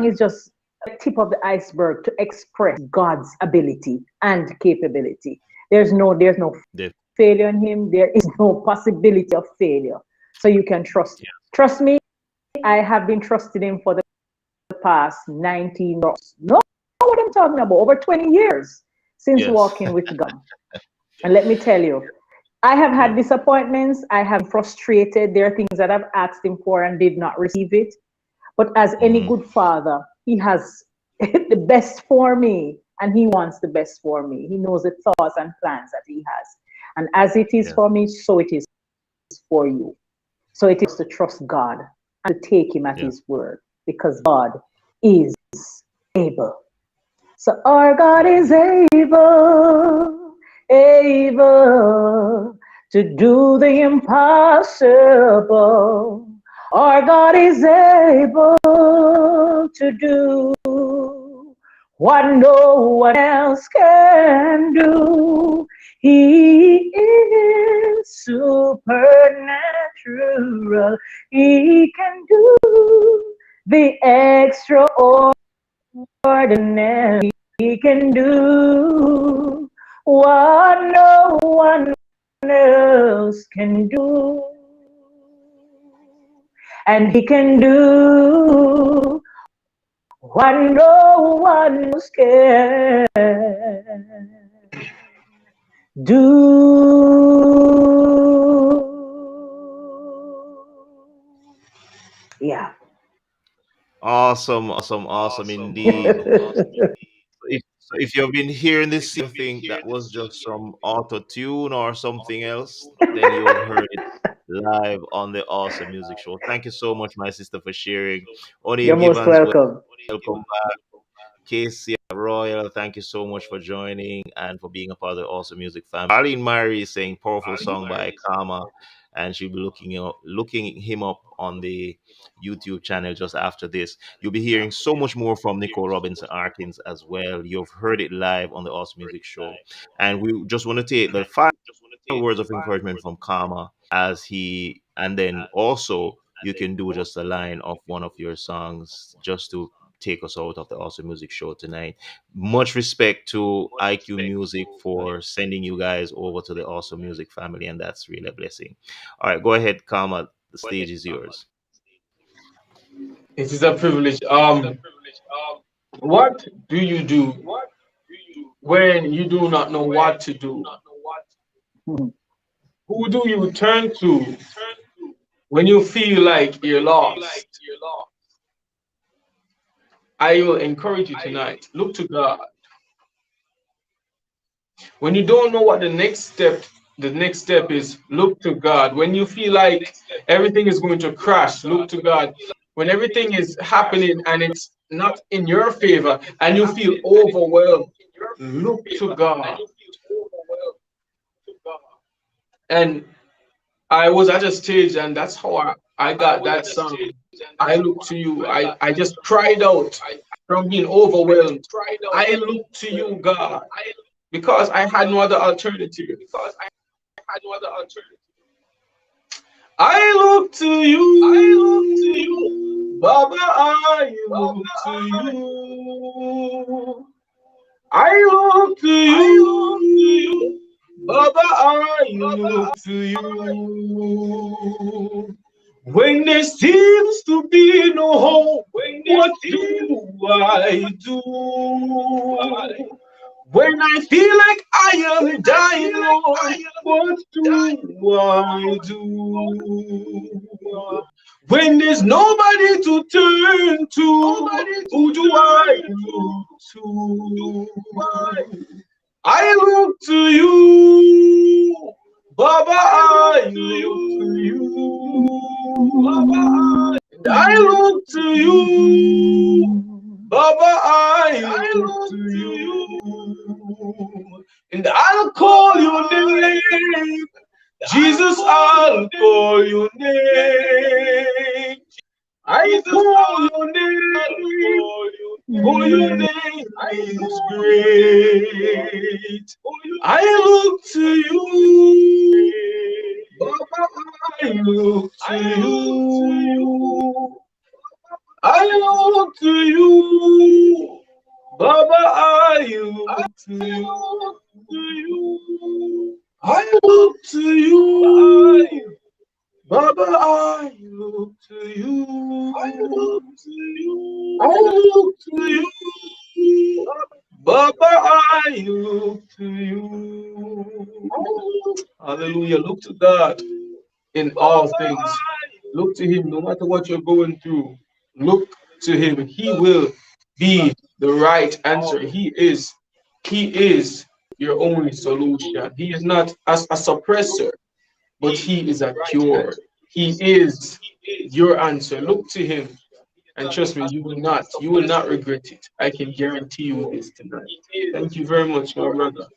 Speaker 3: is just the tip of the iceberg to express God's ability and capability. There's no
Speaker 1: def-
Speaker 3: failure in him. There is no possibility of failure. So you can trust him.
Speaker 1: yeah,
Speaker 3: Trust me, I have been trusting him for the past 19 years. Know what I'm talking about? Over 20 years since
Speaker 1: yes,
Speaker 3: walking with God. And let me tell you, I have had
Speaker 1: yeah,
Speaker 3: disappointments. I have been frustrated. There are things that I've asked him for and did not receive it. But as any
Speaker 1: hmm,
Speaker 3: good father, he has the best for me and he wants the best for me. He knows the thoughts and plans that he has. And as it is
Speaker 1: yeah,
Speaker 3: for me, so it is for you. So it is to trust God and to take him at
Speaker 1: yeah,
Speaker 3: his word because God is able. So our God is
Speaker 1: definitely.
Speaker 3: able, able to do the impossible. Our God is able to do what no one else can do. He is supernatural. He can do the extraordinary. He can do what no one else can do. And he can do what no one else can do. Yeah.
Speaker 1: Awesome, awesome, awesome indeed. If you've been hearing this, you think that was just some auto tune or something else, then you've heard it live on the Awesome Music Show. Thank you so much, my sister, for sharing.
Speaker 3: You're
Speaker 1: O'Neill
Speaker 3: most
Speaker 1: Givens,
Speaker 3: welcome.
Speaker 1: welcome back. Casey Royal, thank you so much for joining and for being a part of the Awesome Music family. Arlene Murray is saying powerful song by Khama, and she'll be looking him up on the YouTube channel just after this. You'll be hearing so much more from Nicole Robinson Arkins as well. You've heard it live on the Awesome Music Show, and we just want to take the words of encouragement from Khama as he, and then also you can do just a line of one of your songs just to take us out of the Awesome Music Show tonight. Much respect to IQ Music for sending you guys over to the Awesome Music family, and that's really a blessing. All right, go ahead, Khama. The stage is yours.
Speaker 2: It is a privilege. What do you do when you do not know what to do? Who do you turn to when you feel like you're lost? I will encourage you tonight. Look to God. When you don't know what the next step is, look to God. When you feel like everything is going to crash, look to God. When everything is happening and it's not in your favor and you feel overwhelmed, look to God. And I was at a stage, and that's how I got that song. I look to you. I just cried out from being overwhelmed. I look to you, God, because I had no other alternative. I look to you. Baba, I look to you. I look to you. Baba, I look to you. When there seems to be no hope, what do I do? When I feel like I am dying, Lord, what do I do? When there's nobody to turn to, who do I look to? I look to you, Baba, I look to you. And I look to you, Baba, I look to you. And I'll call your name, Jesus, I'll call your name. I call your name, for your name is great. I look to you, Baba, I look to you. I look to you, Baba, I look to you. I look to you, Baba, I look to you. I look to you. I look to you. Baba, I look to you. Hallelujah. Look to God in all things. Look to Him no matter what you're going through. Look to Him. He will be the right answer. He is your only solution. He is not as a suppressor, but He is a cure. He is your answer. Look to Him, and trust me, you will not regret it. I can guarantee you this tonight. Thank you very much, my brother.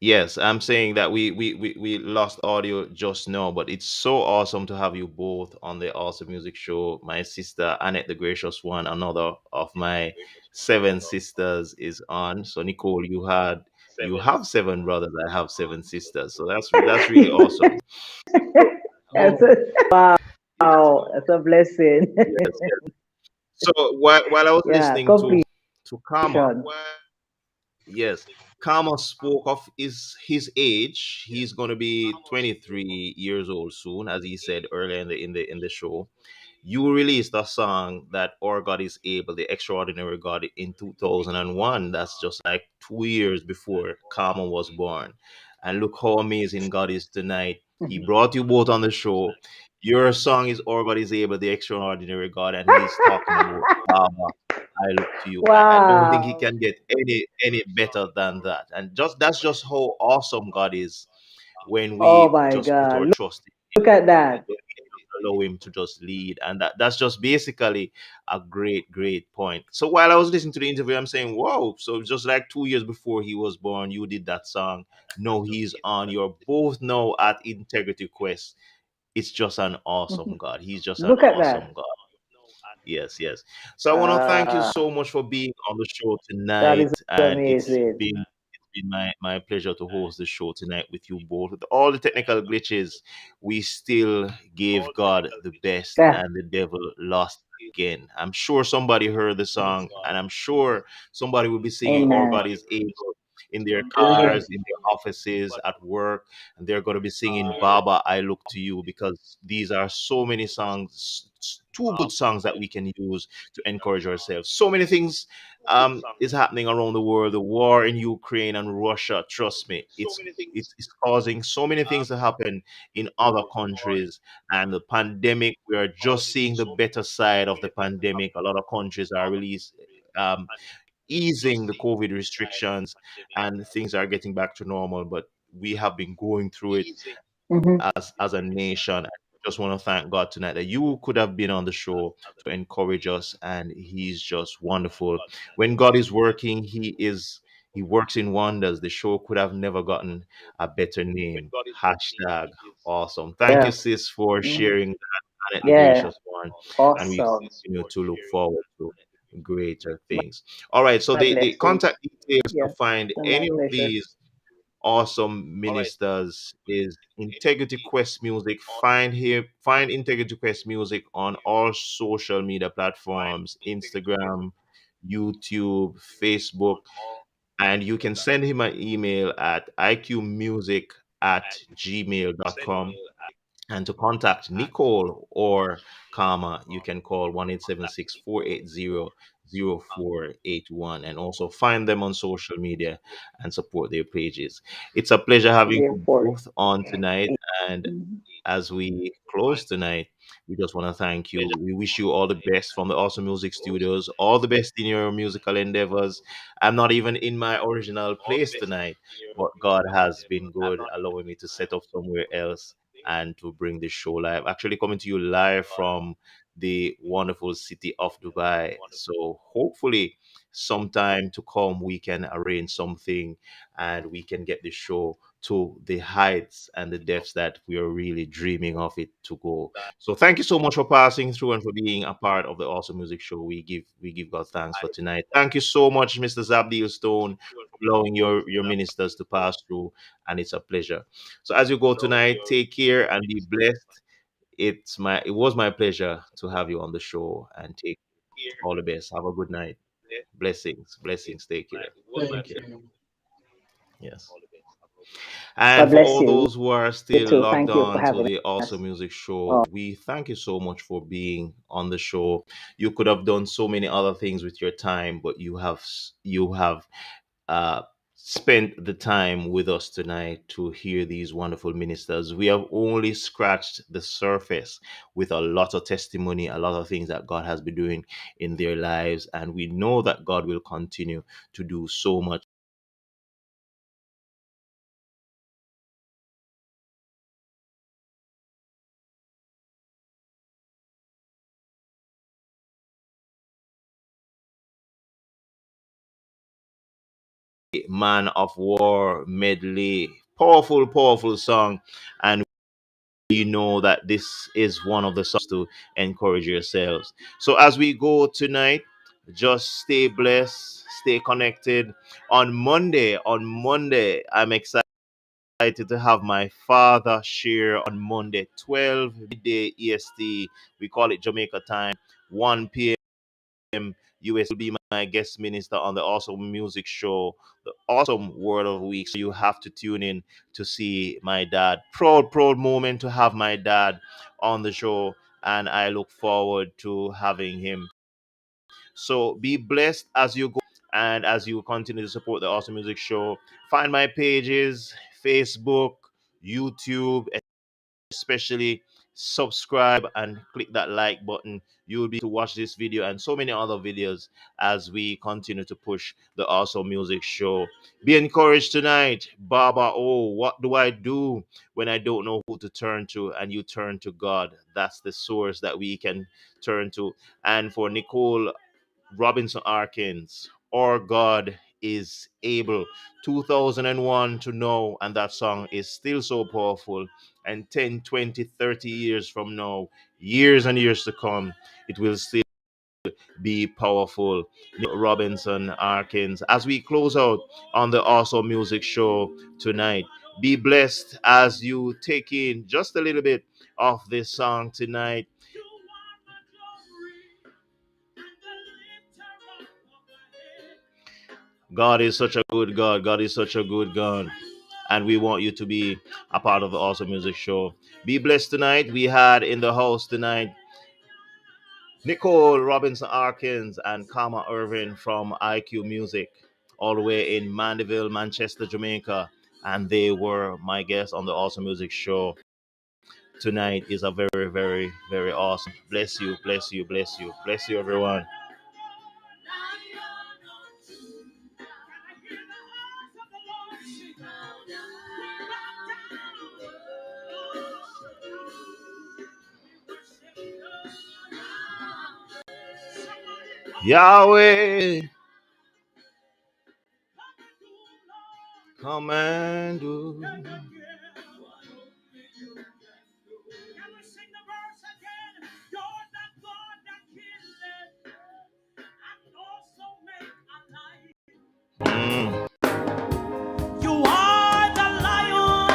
Speaker 1: Yes, I'm saying that we lost audio just now, but it's so awesome to have you both on the Awesome Music Show. My sister Annette, the gracious one, another of my seven sisters, is on. So Nicole, you have seven brothers. I have seven sisters. So that's really awesome.
Speaker 3: That's
Speaker 2: Oh,
Speaker 3: a, wow, that's a blessing.
Speaker 1: Yes, yes. So while I was
Speaker 3: Yeah,
Speaker 1: listening to Karma,
Speaker 3: completion.
Speaker 1: yes, Khama spoke of his age. He's gonna be 23 years old soon, as he said earlier in the show. You released a song that Our God is Able, the Extraordinary God, in 2001. That's just like 2 years before Khama was born. And look how amazing God is tonight. He brought you both on the show. Your song is Our God is Able, the Extraordinary God, and he's talking about Baba. I look to you. I don't think he
Speaker 3: Wow.
Speaker 1: can get any better than that. And that's just how awesome God is when
Speaker 3: Oh
Speaker 1: we
Speaker 3: my
Speaker 1: just put
Speaker 3: God.
Speaker 1: our trust in
Speaker 3: Look at that.
Speaker 1: Him, allow Him to just lead. And that's just basically a great point. So while I was listening to the interview, I'm saying, whoa, so just like 2 years before he was born, you did that song. No, he's on. You're both now at Integrity Quest. It's just an awesome God. He's just an
Speaker 3: Look at
Speaker 1: awesome
Speaker 3: that.
Speaker 1: God. Yes, yes. So I want to thank you
Speaker 3: Uh,
Speaker 1: so much for being on the show
Speaker 3: that is
Speaker 1: tonight, and
Speaker 3: amazing.
Speaker 1: it's been my pleasure to host the show tonight with you both. With all the technical glitches, we still gave God the best,
Speaker 3: Yeah.
Speaker 1: and the devil lost again. I'm sure somebody heard the song, and I'm sure somebody will be singing "Our
Speaker 3: Amen.
Speaker 1: God is able" in their
Speaker 2: amen.
Speaker 1: cars, in their offices, at work, and they're going to be singing "Baba, I Look to You," because these are so many songs, two good songs that we can use to encourage ourselves. So many things is happening around the world. The war in Ukraine and Russia, trust me, it's causing so many things to happen in other countries. And the pandemic, we are just seeing the better side of the pandemic. A lot of countries are um, easing the COVID restrictions, and things are getting back to normal. But we have been going through it
Speaker 3: Hmm.
Speaker 1: as a nation. I just want to thank God tonight that you could have been on the show to encourage us, and He's just wonderful. When God is working, He works in wonders. The show could have never gotten a better name. Hashtag awesome. Thank you,
Speaker 3: Yeah.
Speaker 1: sis, for
Speaker 3: Mhm.
Speaker 1: sharing that
Speaker 3: Yeah.
Speaker 1: audacious one, and we
Speaker 3: Awesome.
Speaker 1: continue to look forward to greater things. All right, so
Speaker 3: My
Speaker 1: the
Speaker 3: blessing.
Speaker 1: contact details to
Speaker 3: Yes.
Speaker 1: find
Speaker 3: And my
Speaker 1: any of
Speaker 3: pleasure.
Speaker 1: these awesome ministers is Integrity Quest Music. Find Integrity Quest Music on all social media platforms, Instagram, YouTube, Facebook, and you can send him an email at iqmusic@gmail.com. And to contact Nicole or Khama, you can call 1-876-480-0481, and also find them on social media and support their pages. It's a pleasure having you
Speaker 3: Therefore.
Speaker 1: both on tonight. And
Speaker 3: Mhm.
Speaker 1: as we close tonight, we just want to thank you. We wish you all the best from the Awesome Music Studios, all the best in your musical endeavors. I'm not even in my original place tonight, but God has been good, allowing me to set up somewhere else and to bring this show live. Actually, coming to you live from the wonderful city of Dubai. So, hopefully, sometime to come, we can arrange something and we can get the show to the heights and the depths that we are really dreaming of it to go. So thank you so much for passing through and for being a part of the Awesome Music Show. We give God thanks for tonight. Thank you so much, Mr. Zabdiel Stone, for allowing your ministers to pass through, and it's a pleasure. So as you go tonight, take care and be blessed. It was my pleasure to have you on the show, and take all the best. Have a good night. Blessings, blessings. Take care. Take
Speaker 2: Thank
Speaker 1: care.
Speaker 2: you.
Speaker 1: Yes.
Speaker 3: God
Speaker 1: And for
Speaker 3: bless
Speaker 1: all
Speaker 3: you.
Speaker 1: those who are
Speaker 3: You
Speaker 1: still
Speaker 3: too.
Speaker 1: logged
Speaker 3: Thank you for
Speaker 1: on to
Speaker 3: having
Speaker 1: the Awesome
Speaker 3: us.
Speaker 1: Music Show,
Speaker 3: Oh,
Speaker 1: we thank you so much for being on the show. You could have done so many other things with your time, but you have uh, spent the time with us tonight to hear these wonderful ministers. We have only scratched the surface with a lot of testimony, a lot of things that God has been doing in their lives, and we know that God will continue to do so much. Man of War medley, powerful, powerful song, and you know that this is one of the songs to encourage yourselves. So as we go tonight, just stay blessed, stay connected. On Monday, I'm excited to have my father share on Monday, 12 midday EST. We call it Jamaica time, 1 p.m. US will be my guest minister on the Awesome Music Show, the Awesome Word of the Week. So you have to tune in to see my dad. Proud, proud moment to have my dad on the show, and I look forward to having him. So be blessed as you go and as you continue to support the Awesome Music Show. Find my pages, Facebook, YouTube, especially subscribe and click that like button. You will be to watch this video and so many other videos as we continue to push the Awesome Music Show. Be encouraged tonight. Baba, oh, what do I do when I don't know who to turn to? And you turn to God. That's the source that we can turn to. And for Nicole Robinson Arkins, or God is able. 2001 to know, and that song is still so powerful. And 10, 20, 30 years from now, years and years to come, it will still be powerful. Robinson Arkins, as we close out on the Awesome Music Show tonight, be blessed as you take in just a little bit of this song tonight. God is such a good God. God is such a good God. And we want you to be a part of the Awesome Music Show. Be blessed tonight. We had in the house tonight Nicole Robinson Arkins and Khama Irving from IQ Music, all the way in Mandeville, Manchester, Jamaica. And they were my guests on the Awesome Music Show. Tonight is a very, very, very awesome. Bless you, bless you, bless you, bless you, everyone. Yahweh, come and do. Mm.
Speaker 4: You are the lion,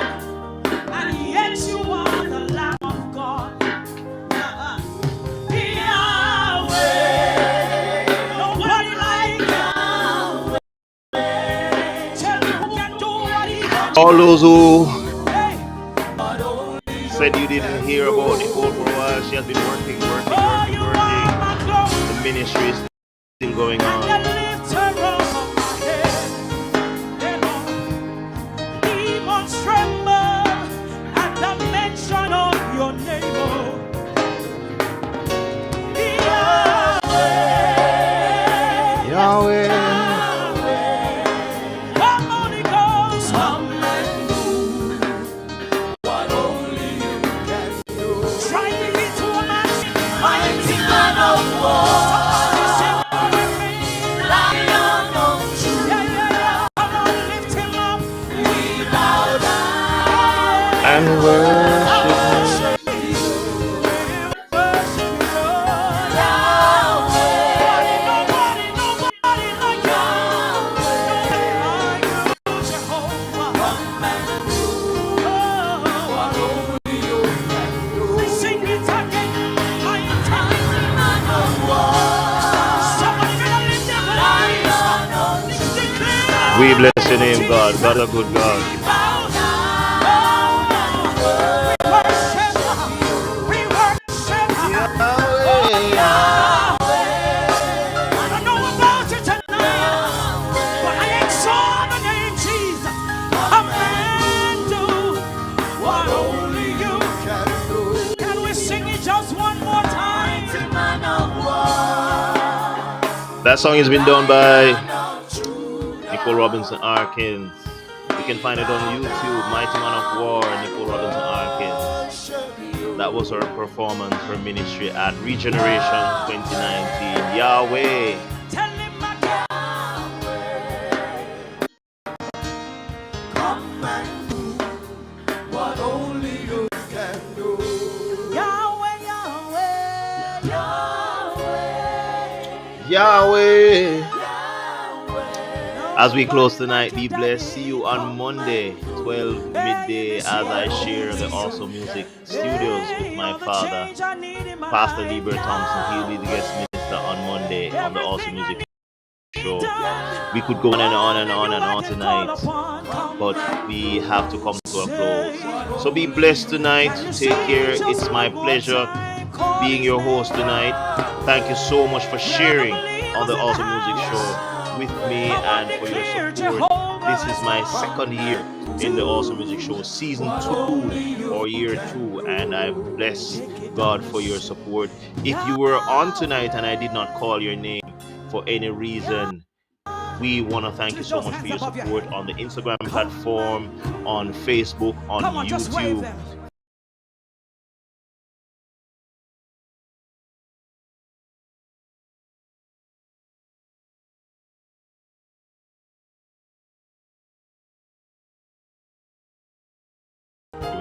Speaker 4: and yet you are the Lamb of God. Yahweh, nobody like Yahweh. Tell me who can do what he can do.
Speaker 1: All those who
Speaker 4: Hey,
Speaker 1: said you didn't hear about Nicole for a while, she has been working, working,
Speaker 4: oh,
Speaker 1: working,
Speaker 4: you are
Speaker 1: working.
Speaker 4: my
Speaker 1: The
Speaker 4: glory,
Speaker 1: ministry is still going
Speaker 4: and
Speaker 1: on.
Speaker 4: the lifter of my head. Hey, Lord, demons tremble at the mention of your name. Oh, Yahweh,
Speaker 1: Yahweh.
Speaker 4: Yahweh. Come, Holy Ghost, come and do what only you can do. Try to get to a mighty man of war. Somebody sing it with me. Lion of Judah. Yeah, yeah, yeah. Come on, lift him up. We bow down
Speaker 1: And worship
Speaker 4: and
Speaker 1: him.
Speaker 4: worship you. We worship you, Lord. Yahweh. Nobody, nobody like Yahweh. Nobody like you, Jehovah. Come and do what only you can do. We sing it again. Mighty man of war. Somebody gonna lift their voice. Declare.
Speaker 1: We bless your name, God. God is a good God.
Speaker 4: We bow down. We worship. We worship. Oh,
Speaker 1: Yahweh.
Speaker 4: Yahweh. I don't know about you tonight, but I exalt the name Jesus. Come and do what only you can do. Can we sing it just one more time? Man of war.
Speaker 1: That song has been done by
Speaker 4: Lion of Judah.
Speaker 1: Nicole Robinson Arkins. You can find it on YouTube, Mighty Man of War, Nicole Robinson Arkins. That was her performance, her ministry at Regeneration 2019. Yahweh.
Speaker 4: Tell him again. Come and do what only you can do. Yahweh, Yahweh, Yahweh,
Speaker 1: Yahweh.
Speaker 4: Yahweh.
Speaker 1: As we close tonight, be blessed. See you on Monday, 12 midday, as I share the Awesome Music Studios with my father, Pastor Lieber Thompson. He'll be the guest minister on Monday on the Awesome Music Show. We could go on and on and on and on tonight, but we have to come to a close. So be blessed tonight. Take care. It's my pleasure being your host tonight. Thank you so much for sharing on the Awesome Music Show with me and for your support. This is my second year in the Awesome Music Show, season 2 or year 2, and I bless God for your support. If you were on tonight and I did not call your name for any reason, we want to thank you so much for your support on the Instagram platform, on Facebook, on YouTube.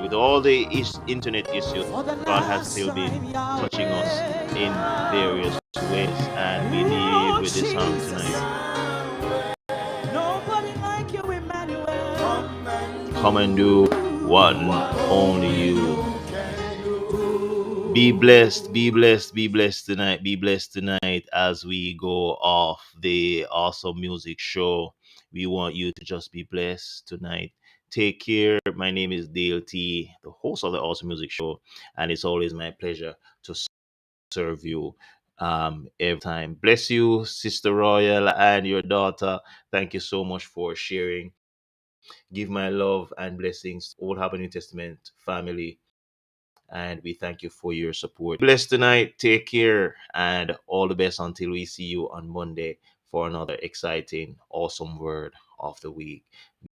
Speaker 1: With all the internet issues, God has still been touching us in various ways, and we leave with this song tonight.
Speaker 4: Nobody like you, Emmanuel.
Speaker 1: Come and do what only you. Be blessed, be blessed, be blessed tonight, be blessed tonight as we go off the Awesome Music Show. We want you to just be blessed tonight. Take care. My name is Dayle T, the host of the Awesome Music Show, and it's always my pleasure to serve you. every time. Bless you, Sister Royal, and your daughter. Thank you so much for sharing. Give my love and blessings, Old Harbour New Testament family, and we thank you for your support. Bless tonight. Take care, and all the best until we see you on Monday for another exciting, awesome word of the week.